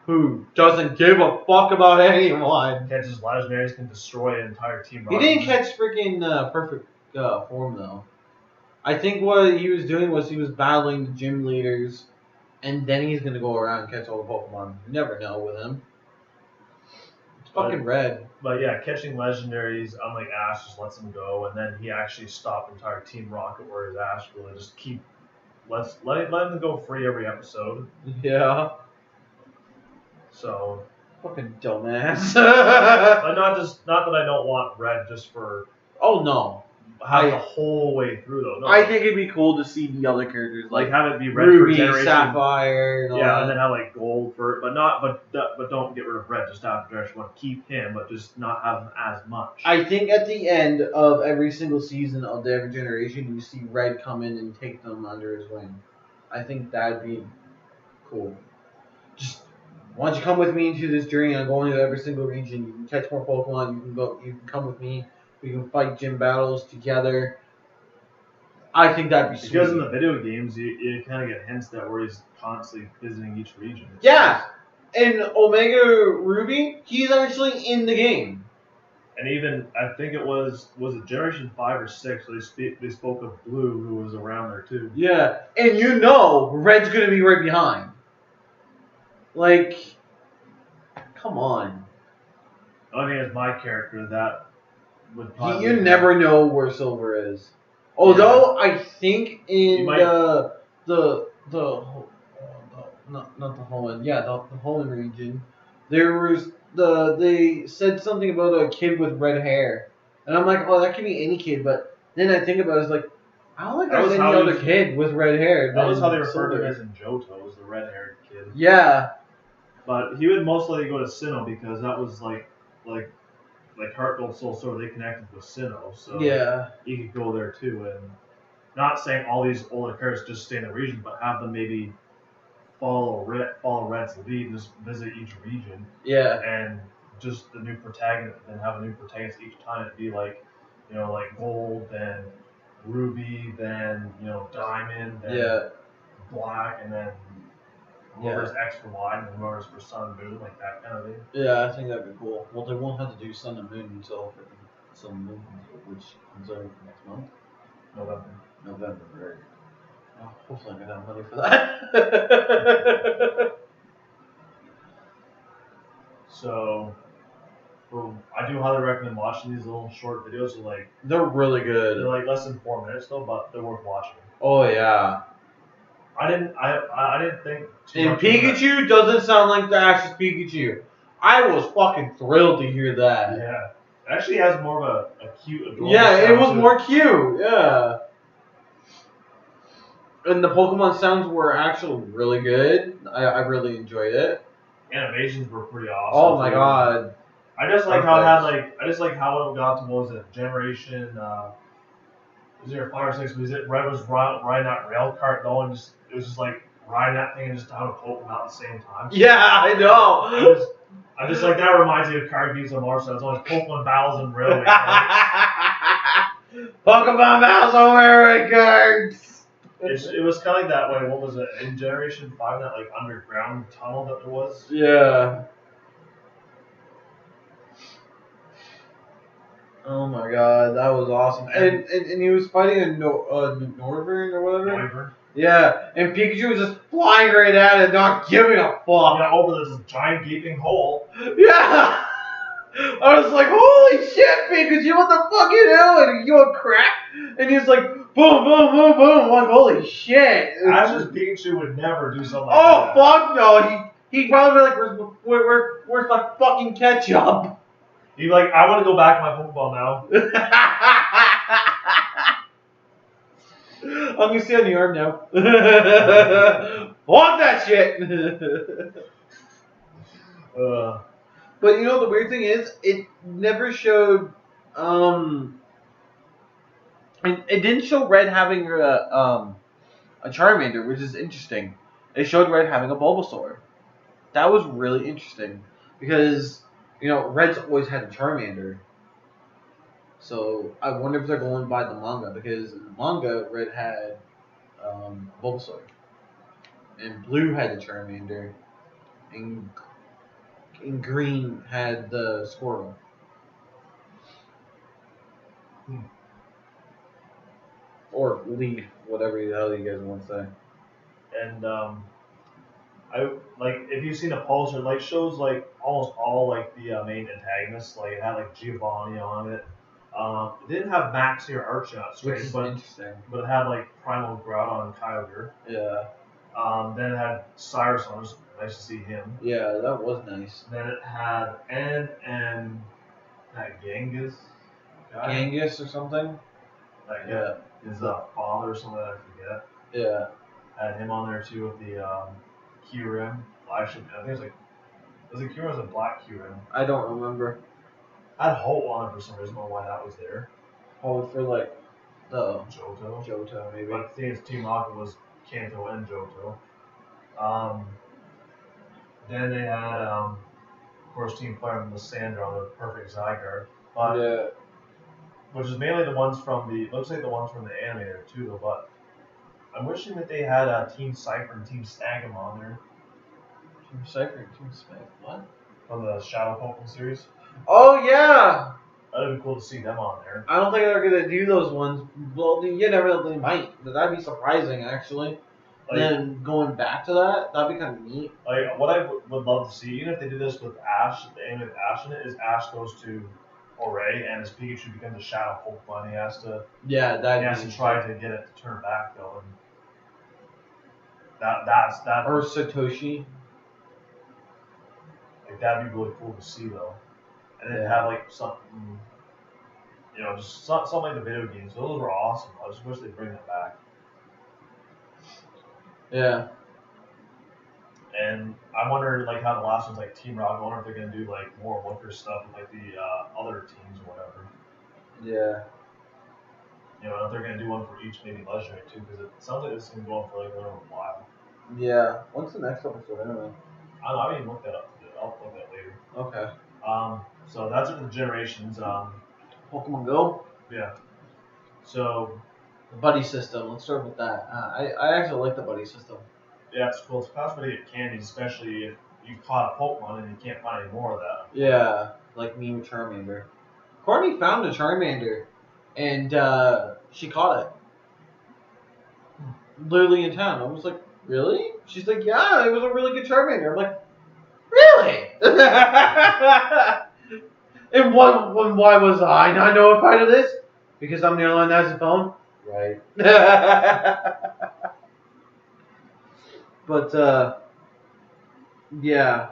Who doesn't give a fuck about anyone? Catches legendaries, can destroy an entire team. He didn't catch freaking perfect form though. I think what he was doing was he was battling the gym leaders, and then he's gonna go around and catch all the Pokemon. You never know with him. It's fucking Red. But yeah, catching legendaries, unlike Ash, just lets him go, and then he actually stopped entire Team Rocket, whereas Ash really just let him go free every episode. Yeah. So. Fucking dumbass. But not that I don't want Red just for. Oh no. The whole way through though. No. I think it'd be cool to see the other characters like have it be Red Ruby, for Generation Sapphire, and then have like Gold for but don't get rid of Red just after Generation 1. Keep him, but just not have him as much. I think at the end of every single season of the every generation, you see Red come in and take them under his wing. I think that'd be cool. Just why don't you come with me into this journey? I'm going to every single region. You can catch more Pokemon. You can go. You can come with me. We can fight gym battles together. I think that'd be sweet. Because in the video games, you kind of get hints that where he's constantly visiting each region. Yeah, in Omega Ruby, he's actually in the game. And even I think it was it Generation 5 or 6? So they spoke of Blue, who was around there too. Yeah, and Red's gonna be right behind. Like, come on. The only thing is my character that. You never know where Silver is. Although I think in the Hoenn region, there was they said something about a kid with red hair, and I'm like, oh, that could be any kid. But then I think about it, it's like, I don't think there's any other kid with red hair. That was how they referred to him as in Johto, was the red-haired kid. Yeah. But he would most likely go to Sinnoh because that was like Heart Gold Soul Sword, they connected with Sinnoh, so yeah, he could go there too. And not saying all these older characters just stay in the region, but have them maybe follow Red's lead and just visit each region. Yeah. And just the new protagonist, then have a new protagonist each time. It'd be like, like Gold, then Ruby, then Diamond, then Black, and then whoever's X for Y, and then whoever's for Sun and Moon, like that kind of thing. Yeah, I think that'd be cool. Well, they won't have to do Sun and Moon until Sun and Moon, which comes out next month. November, right? Oh, hopefully I got money for that. So, I do highly recommend watching these little short videos. They're really good. They're like less than 4 minutes though, but they're worth watching. Oh yeah. I didn't think. And Pikachu doesn't sound like the Ash's Pikachu. I was fucking thrilled to hear that. Yeah, it actually has more of a cute, adorable Yeah, it sound was to more cute. Yeah. And the Pokemon sounds were actually really good. I really enjoyed it. Animations were pretty awesome. Oh my god. I just like how it had I just like how it got to, what was it, Generation, was there 5 or 6, was it, Red was riding that rail cart though, and it was just like riding that thing and just having a Pokemon at the same time. Yeah, I know. I just like, that reminds me of card games on Marshall. It's always Pokemon battles and railway carts. Pokemon battles on railway carts. It was kind of like that way. What was it, in Generation 5, that like underground tunnel that there was? Yeah. Oh my god, that was awesome. And he was fighting a Northern or whatever. Wyvern. Yeah, and Pikachu was just flying right at it, not giving a fuck. Yeah, over this giant gaping hole. Yeah. I was like, holy shit, Pikachu, what the fuck you doing? You a crack? And he was like, boom, boom, boom, boom. I'm like, holy shit. Ash's Pikachu would never do something like Oh, that. fuck no. He'd probably be like, where's my fucking ketchup? He'd be like, I want to go back to my Pokeball now. I'm gonna stay on the arm now. Want that shit. But you know the weird thing is, it never showed. It didn't show Red having a Charmander, which is interesting. It showed Red having a Bulbasaur. That was really interesting because Red's always had a Charmander. So I wonder if they're going by the manga, because in the manga Red had Bulbasaur, and Blue had the Charmander, and Green had the Squirtle. Or Leaf, whatever the hell you guys want to say. And I like, if you've seen a poster, like, shows like almost all like the main antagonists. Like, it had like Giovanni on it. It didn't have Maxie or Archie on it, Which is interesting. But it had like Primal Groudon and Kyogre. Yeah. Then it had Cyrus on it. It was nice to see him. Yeah, that was nice. Then it had and that Genghis guy. Genghis or something? That guy. His father or something, I forget. Yeah. Had him on there too with the Kyurem. Actually, I think it was like, was it Kyurem or was it Black Kyurem? I don't remember. I had Holt on it for some reason. I don't know why that was there. Holt for like the Johto maybe. But I think his Team Rocket was Kanto and Johto. Then they had, of course, Team Fire and Lysandre on the perfect Zygarde. But Yeah. which is mainly the ones from the, looks like the ones from the animator too, though. But I'm wishing that they had Team Cypher and Team Snag'em on there. Team Cypher and Team Snag'em, what? From the Shadow Pokemon series. Oh yeah! That'd be cool to see them on there. I don't think they're gonna do those ones. Well, you never know, they might. But that'd be surprising, actually. Like, then going back to that, that'd be kind of neat. Like, what I would love to see, even if they did this with Ash, the aim with Ash in it, is Ash goes to Oray and his Pikachu becomes a Shadow Pokemon. He has to try to get it to turn back though, and that's or Satoshi. Like, that'd be really cool to see though, and then have like something, just something like the video games. Those were awesome. I just wish they'd bring them back. Yeah. And I'm wondering, like, how the last one's like Team Rocket. I wonder if they're gonna do like more Wooker stuff with like the other teams or whatever. Yeah. If they're gonna do one for each, maybe legendary too, because it sounds like this is gonna go on for like a little while. Yeah. When's the next episode anyway? I don't know. I haven't even looked that up. I'll look that later. Okay. So that's it for the generations. Pokemon Go. Yeah. So. The buddy system. Let's start with that. I actually like the buddy system. Yeah, it's cool. It's a fast way to get candies, especially if you caught a Pokemon and you can't find any more of that. Yeah, like me with Charmander. Courtney found a Charmander, and she caught it. Literally in town. I was like, really? She's like, yeah, it was a really good Charmander. I'm like, really? And why was I not notified of this? Because I'm the only one that has a phone? Right. But yeah,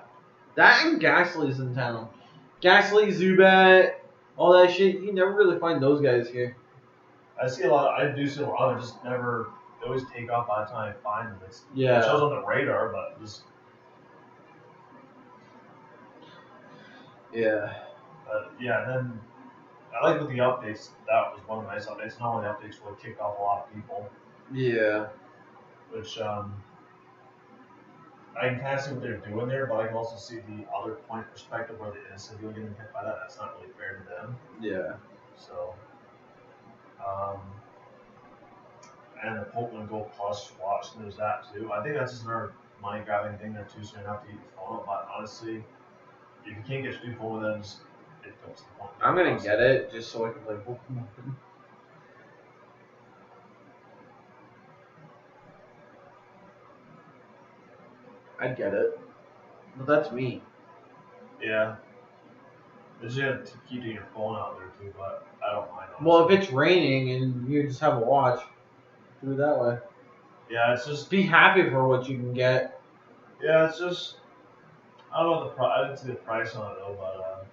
that and Ghastly's in town. Ghastly, Zubat, all that shit. You never really find those guys here. I do see a lot of them, just never. They always take off by the time I find them. It Yeah. shows on the radar, but just. Yeah. Yeah, and then I like with the updates. That was one of the nice updates. Not only updates really kicked off a lot of people, Yeah. which I can kind of see what they're doing there, but I can also see the other point perspective where the innocent people getting hit by that. That's not really fair to them. Yeah. So, and the Pokemon Go Plus watch, there's that too. I think that's just another money grabbing thing there too, so you don't have to eat your phone. But honestly, if you can't get your phone with them, just it goes to the point. I'm gonna get it just so I can play Pokemon. I'd get it. But that's me. Yeah. You just have to keep your phone out there too, but I don't mind. Honestly. Well, if it's raining and you just have a watch, do it that way. Yeah, it's just be happy for what you can get. Yeah, it's just I don't know the price. I didn't see the price on it though, but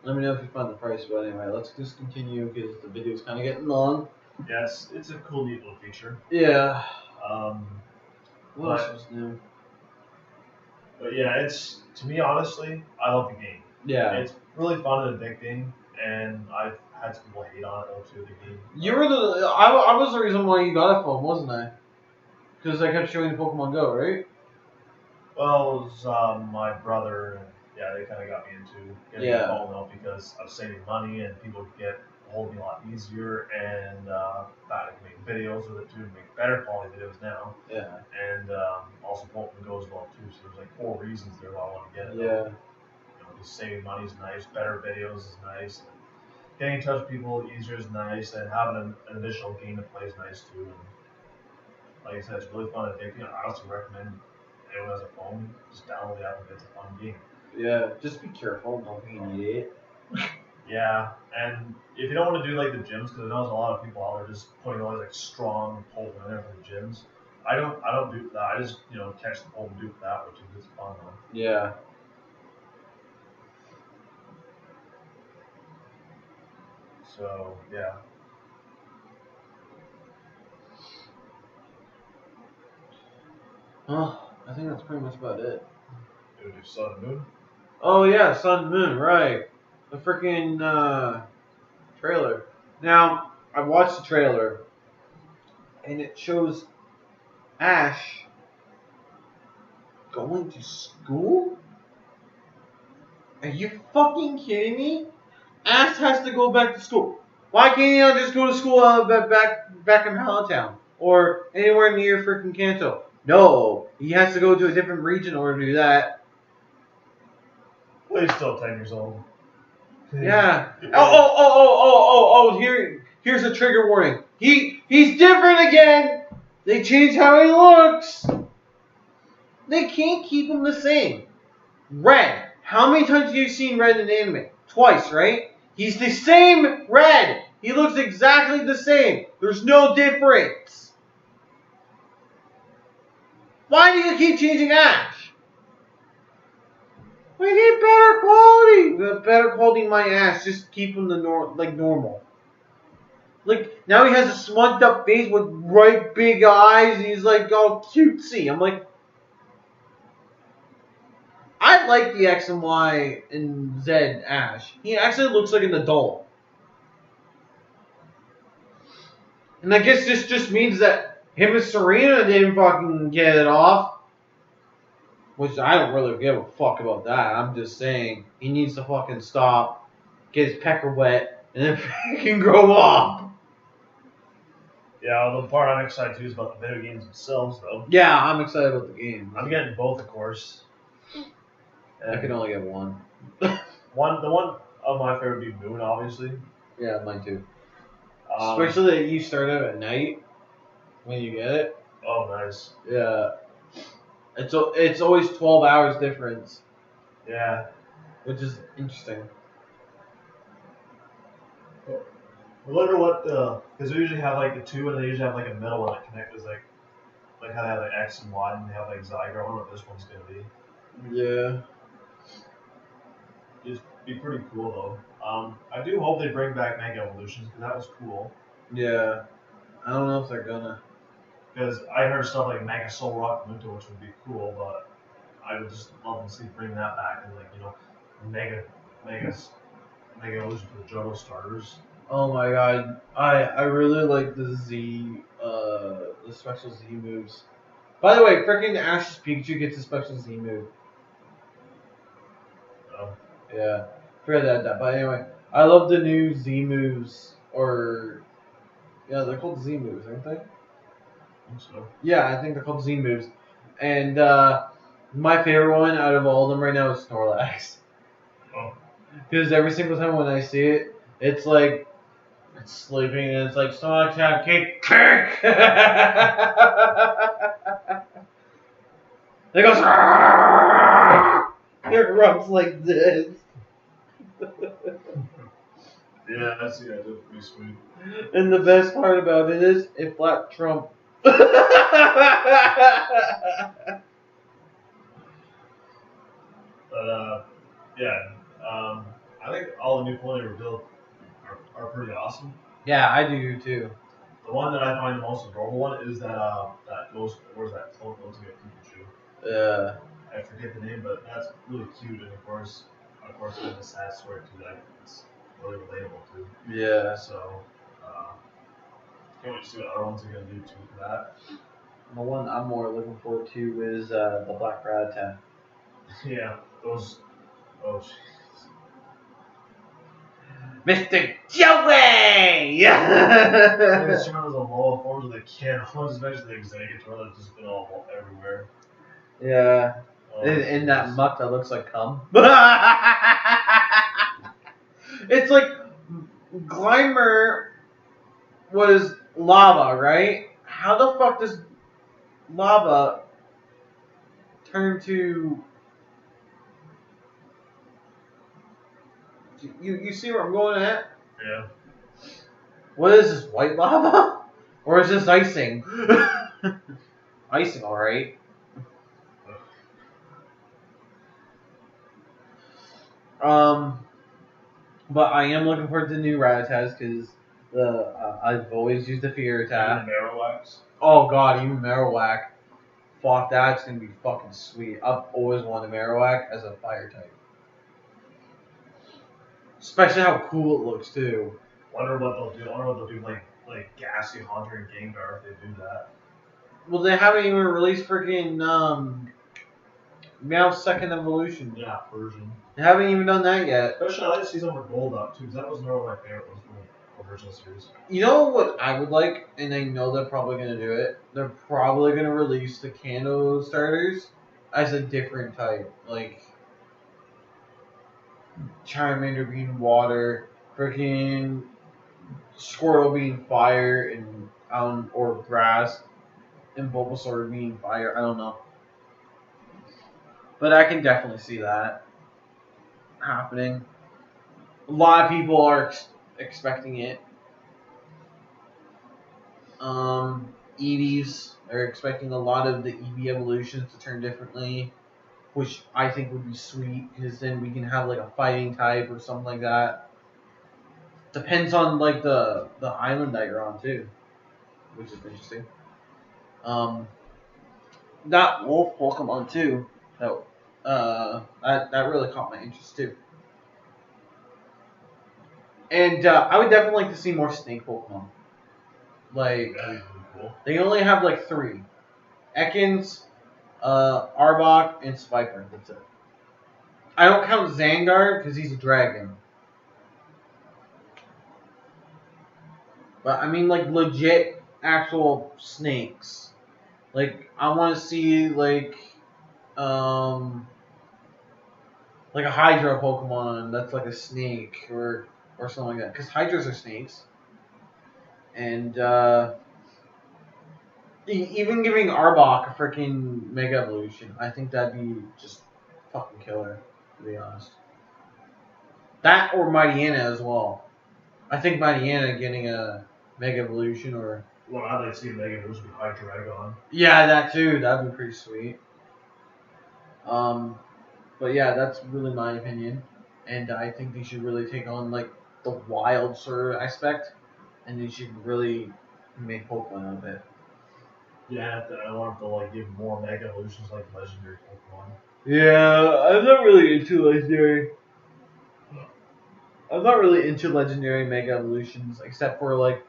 let me know if you find the price. But anyway, let's just continue because the video's kind of getting long. Yeah, it's a cool, neat little feature. Yeah. What else was new? But yeah, it's to me honestly, I love the game. Yeah. It's really fun and addicting, and I've had some people hate on it though too. The game. You were I was the reason why you got a phone, wasn't I? Because I kept showing Pokemon Go, right? Well, it was my brother, and yeah, they kind of got me into getting a phone though because I was saving money and people could get a hold of me a lot easier, and I can make videos with it too, make better quality videos now. Yeah. And also Pokemon Go as well too. So there's like 4 reasons there why I want to get it. Yeah. You know, just saving money is nice, better videos is nice, and getting in touch with people easier is nice, and having an additional game to play is nice too. And like I said, it's really fun and addicting. I also recommend anyone who has a phone, just download the app and it's a fun game. Yeah, just be careful, don't be an idiot. Yeah, and if you don't want to do like the gyms, because I know there's a lot of people out there just putting all these like strong Pokemon in there for the gyms. I don't do that. I just catch the Pokemon and do that, which is just fun though. Yeah. So yeah. Well, I think that's pretty much about it. You do Sun and Moon? Oh yeah, Sun and Moon, right. The freaking trailer. Now, I watched the trailer, and it shows Ash going to school? Are you fucking kidding me? Ash has to go back to school. Why can't he not just go to school back in Halltown? Or anywhere near freaking Kanto? No, he has to go to a different region in order to do that. Well, he's still 10 years old. Yeah. Here's a trigger warning. He's different again. They changed how he looks. They can't keep him the same. Red. How many times have you seen Red in anime? Twice, right? He's the same Red. He looks exactly the same. There's no difference. Why do you keep changing Ash? We need better quality. The better quality my Ash. Just keep him normal. Like, now he has a smudged up face with bright big eyes. And he's like all cutesy. I'm like, I like the X and Y and Z Ash. He actually looks like an adult. And I guess this just means that him and Serena didn't fucking get it off. Which I don't really give a fuck about that. I'm just saying he needs to fucking stop, get his pecker wet, and then fucking grow up. Yeah, the part I'm excited to is about the video games themselves, though. Yeah, I'm excited about the game. I'm getting both, of course. I can only get one. The one of my favorite would be Moon, obviously. Yeah, mine too. Especially that you start out at night when you get it. Oh, nice. Yeah. It's always 12 hours difference. Yeah. Which is interesting. I wonder what because we usually have like the 2 and they usually have like a middle one that connects like like how they have like X and Y, and they have like Zyger. I wonder what this one's gonna be. Yeah. It'd be pretty cool though. I do hope they bring back Mega Evolutions because that was cool. Yeah. I don't know if they're gonna. Because I heard stuff like Mega Soul Rock Muto, which would be cool, but I would just love to see bring that back and like Mega Evolution for the Johto starters. Oh my god. I really like the the special Z moves. By the way, freaking Ash's Pikachu gets a special Z move. Yeah. Forgot that. But anyway, I love the new Z moves, or yeah, they're called Z moves, aren't they? I think so. Yeah, I think they're called Z moves. And my favorite one out of all of them right now is Snorlax. Oh. Because every single time when I see it, it's like it's sleeping and it's like Snorlax have kick. It goes. It rubs like this. Yeah, that's pretty sweet. And the best part about it is it flat Trump. But yeah, I think all the new Pokemon they revealed are pretty awesome. Yeah, I do too. The one that I find the most adorable one is that goes where's that clone goes to get Pikachu. I forget the name, but that's really cute, and of course, it's a sad story too. That it's really relatable too. Yeah. So, can't wait to see what other ones are gonna do too for that. The one I'm more looking forward to is the Black Rattata. Yeah, those. Oh, jeez. Mr. Joey! I think some of those lower forms of the kid, especially the Executor, that's just been all everywhere. Yeah. Oh, in that muck that looks like cum. It's like Glimmer was lava, right? How the fuck does lava turn to... You see where I'm going at? Yeah. What is this, white lava? Or is this icing? Icing, alright. But I am looking forward to new Rattatas because I've always used the Fear attack. Even Marowaks. Oh god, even Marowak. Fuck, that's gonna be fucking sweet. I've always wanted Marowak as a fire type. Especially how cool it looks too. Wonder what they'll do. Like Gassy, Haunter, and Gengar if they do that. Well, they haven't even released freaking Meowth's second evolution. Yeah, version. They haven't even done that yet. Especially, I like to see some with Gold up too, because that was one of my favorite ones from the original series. You know what I would like, and I know they're probably gonna do it. They're probably gonna release the Kanto starters as a different type, like Charmander being water, freaking Squirtle being fire, and or grass, and Bulbasaur being fire. I don't know, but I can definitely see that happening. A lot of people are expecting it. Eevees are expecting a lot of the Eevee evolutions to turn differently, which I think would be sweet because then we can have like a fighting type or something like that. Depends on like the island that you're on too, which is interesting. That wolf Pokemon too. That really caught my interest too. And I would definitely like to see more snake Pokemon. Like, That'd be really cool. they only have like 3. Ekans, Arbok, and Spiker. That's it. I don't count Zangar because he's a dragon. But I mean like legit actual snakes. Like I want to see like a Hydra Pokemon that's like a snake or something like that. Because Hydras are snakes. And even giving Arbok a freaking Mega Evolution, I think that'd be just fucking killer, to be honest. That or Mightyena as well. I think Mightyena getting a Mega Evolution or What I'd like to see in Mega Evolution would be High Dragon. Yeah, that too. That'd be pretty sweet. But yeah, that's really my opinion, and I think they should really take on like the wild sort of aspect, and they should really make Pokemon out of it. Yeah, I want to like give more Mega Evolutions like Legendary Pokemon. Yeah, I'm not really into legendary. I'm not really into legendary Mega Evolutions, except for like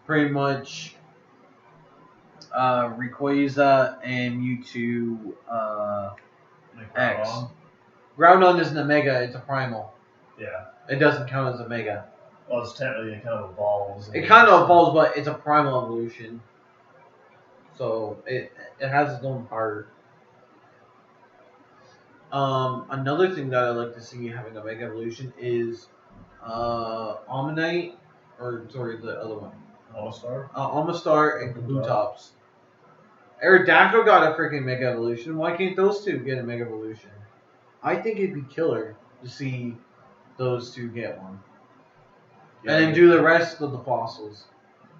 pretty much Rayquaza and Mewtwo Like X. Groudon. Groudon isn't a Mega; it's a Primal. Yeah. It doesn't count as a Mega. Well, it's technically it kind of evolves. It kind of evolves, but it's a Primal evolution, so it has its own part. Another thing that I like to see having a Mega Evolution is Omanyte, or sorry, the other one. All-Star? Amistar and Kabutops. Aerodactyl got a freaking Mega Evolution. Why can't those two get a Mega Evolution? I think it'd be killer to see those two get one. Yeah, and then do the rest of the fossils.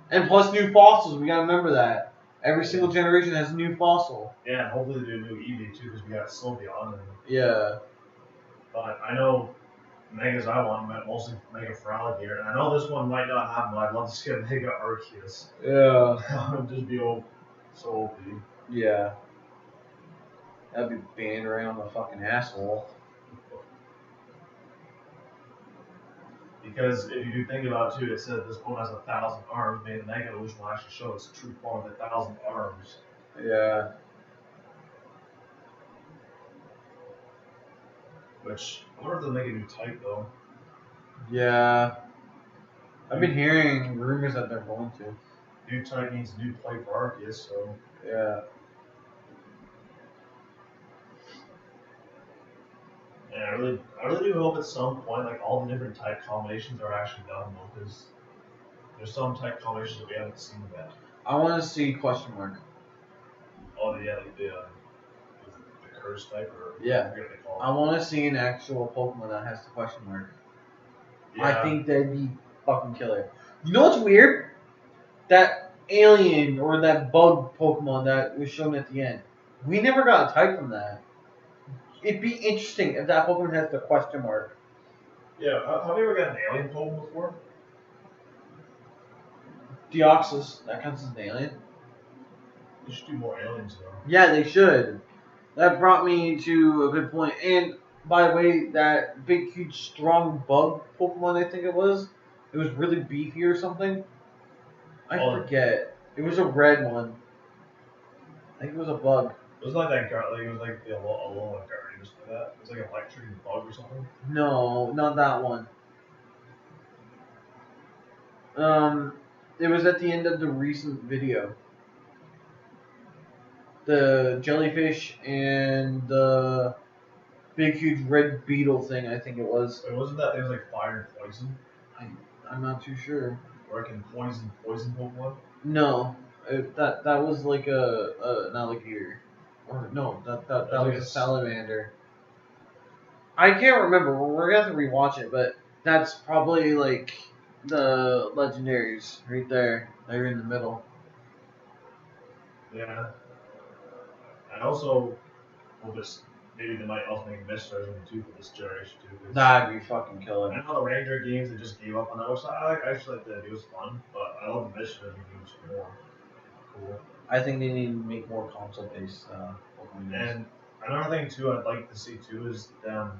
And plus new fossils, we gotta remember that. Every single generation has a new fossil. Yeah, and hopefully they do a new Eevee too, because we got Sylveon. Yeah. But I know Megas I want mostly Mega Pharaoh here, and I know this one might not happen, but I'd love to see a Mega Arceus. Yeah. That would just be so OP. Yeah. That'd be banned right on the fucking asshole. Because if you do think about it too, it says this Pokemon has 1,000 arms, maybe the Mega Evolution will actually show its true form with 1,000 arms. Yeah. Which, I wonder if they'll make a new type though. Yeah. I've been hearing rumors that they're going to. New type means new play for Arceus, so. Yeah. And I really do hope at some point, like all the different type combinations are actually done though, because there's some type combinations that we haven't seen yet. I want to see question mark. Oh yeah, like the curse type or yeah. whatever they call it. I want to see an actual Pokemon that has the question mark. Yeah. I think that'd be fucking killer. You know what's weird? That alien or that bug Pokemon that was shown at the end. We never got a type from that. It'd be interesting if that Pokemon has the question mark. Yeah, have you ever got an alien Pokemon before? Deoxys, that counts as an alien. They should do more aliens though. Yeah, they should. That brought me to a good point. And by the way, that big, huge, strong bug Pokemon, I think it was really beefy or something. I forget. It was a red one. I think it was a bug. It was like that guard, like it was like the Alolan Guardian or something like that. It was like an electric bug or something. No, not that one. It was at the end of the recent video. The jellyfish and the big, huge red beetle thing, I think it was. It wasn't that. It was like fire and poison. I'm not too sure. Or I can poison Pokemon. No, that was like an alligator, or no, that was a salamander. I can't remember. We're gonna have to rewatch it, but that's probably like the legendaries right there. They're in the middle. Yeah. And also, maybe they might also make a Mist version too for this generation too. That'd be fucking killer. I know the Ranger games they just gave up on that, which I actually like that. It was fun, but I love the Mist version games more. Cool. I think they need to make more console-based Pokemon games. And another thing too, I'd like to see too is them.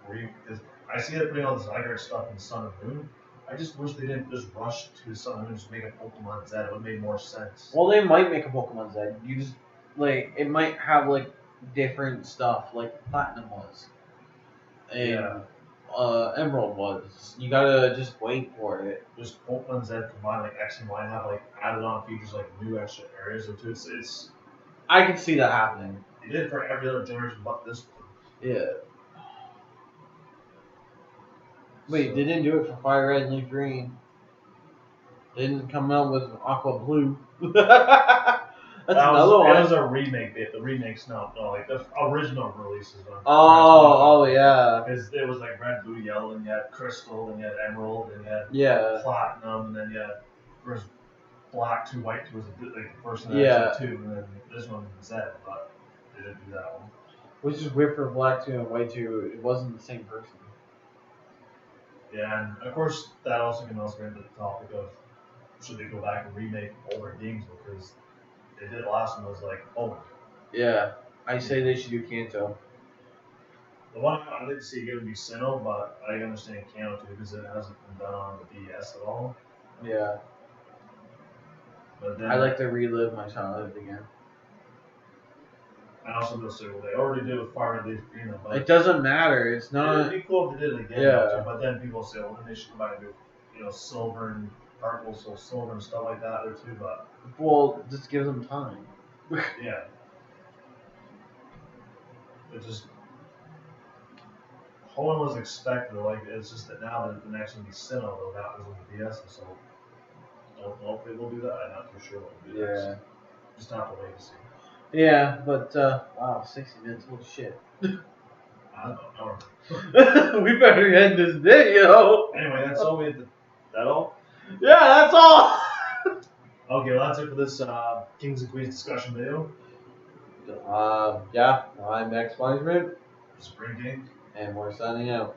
Because I see they're putting all this Zygarde stuff in Sun and Moon. I just wish they didn't just rush to Sun and Moon and just make a Pokemon Z. It would make more sense. Well, they might make a Pokemon Z. You just like it might have like different stuff like Platinum was, and Emerald was. You gotta just wait for it. Just Pokemon Z combined like X and Y and have like added on features like new extra areas into it. It's. I can see that happening. They did it for every other generation but this one. Yeah. Wait, they didn't do it for Fire Red and Leaf Green. They didn't come out with Aqua Blue. That's another one. It was a remake. The remakes, no, like the original releases. Yeah. Because it was like Red, Blue, Yellow, and you had Crystal, and you had Emerald, and you had Platinum, and then you had black 2, white 2 was like the first one Yeah. actually 2, and then this one Z, but they didn't do that one. Which is weird for black 2 and white 2. It wasn't the same person. Yeah, and of course that also can also get into the topic of should they go back and remake older games because they did last one was like old. Yeah, I say they should do Kanto. The one I didn't see again would be Sinnoh, but I understand Kanto too because it hasn't been done on the DS at all. Yeah. But then I like to relive my childhood again. I also will say, well, they already did with Fire Leaf Green, but It doesn't matter. It's not. it'd be cool if they did it again. Yeah. Too, but then people say, well, then they should come back and do, silver and purple, so silver and stuff like that there too. But Well, just give them time. yeah, it just Hoenn was expected. Like it's just that now that the next one be Sinnoh, though that was on the DS, and so I don't know if they will do that. I'm not too sure what will do Yeah. next. Just have to wait and see. Yeah, but wow, 60 minutes. Holy shit. I don't know. We better end this video. Anyway, that's all we had. That all? Yeah, that's all. Okay, well that's it for this Kings and Queens discussion video. Yeah, I'm Max Management, Spring King. and we're signing out.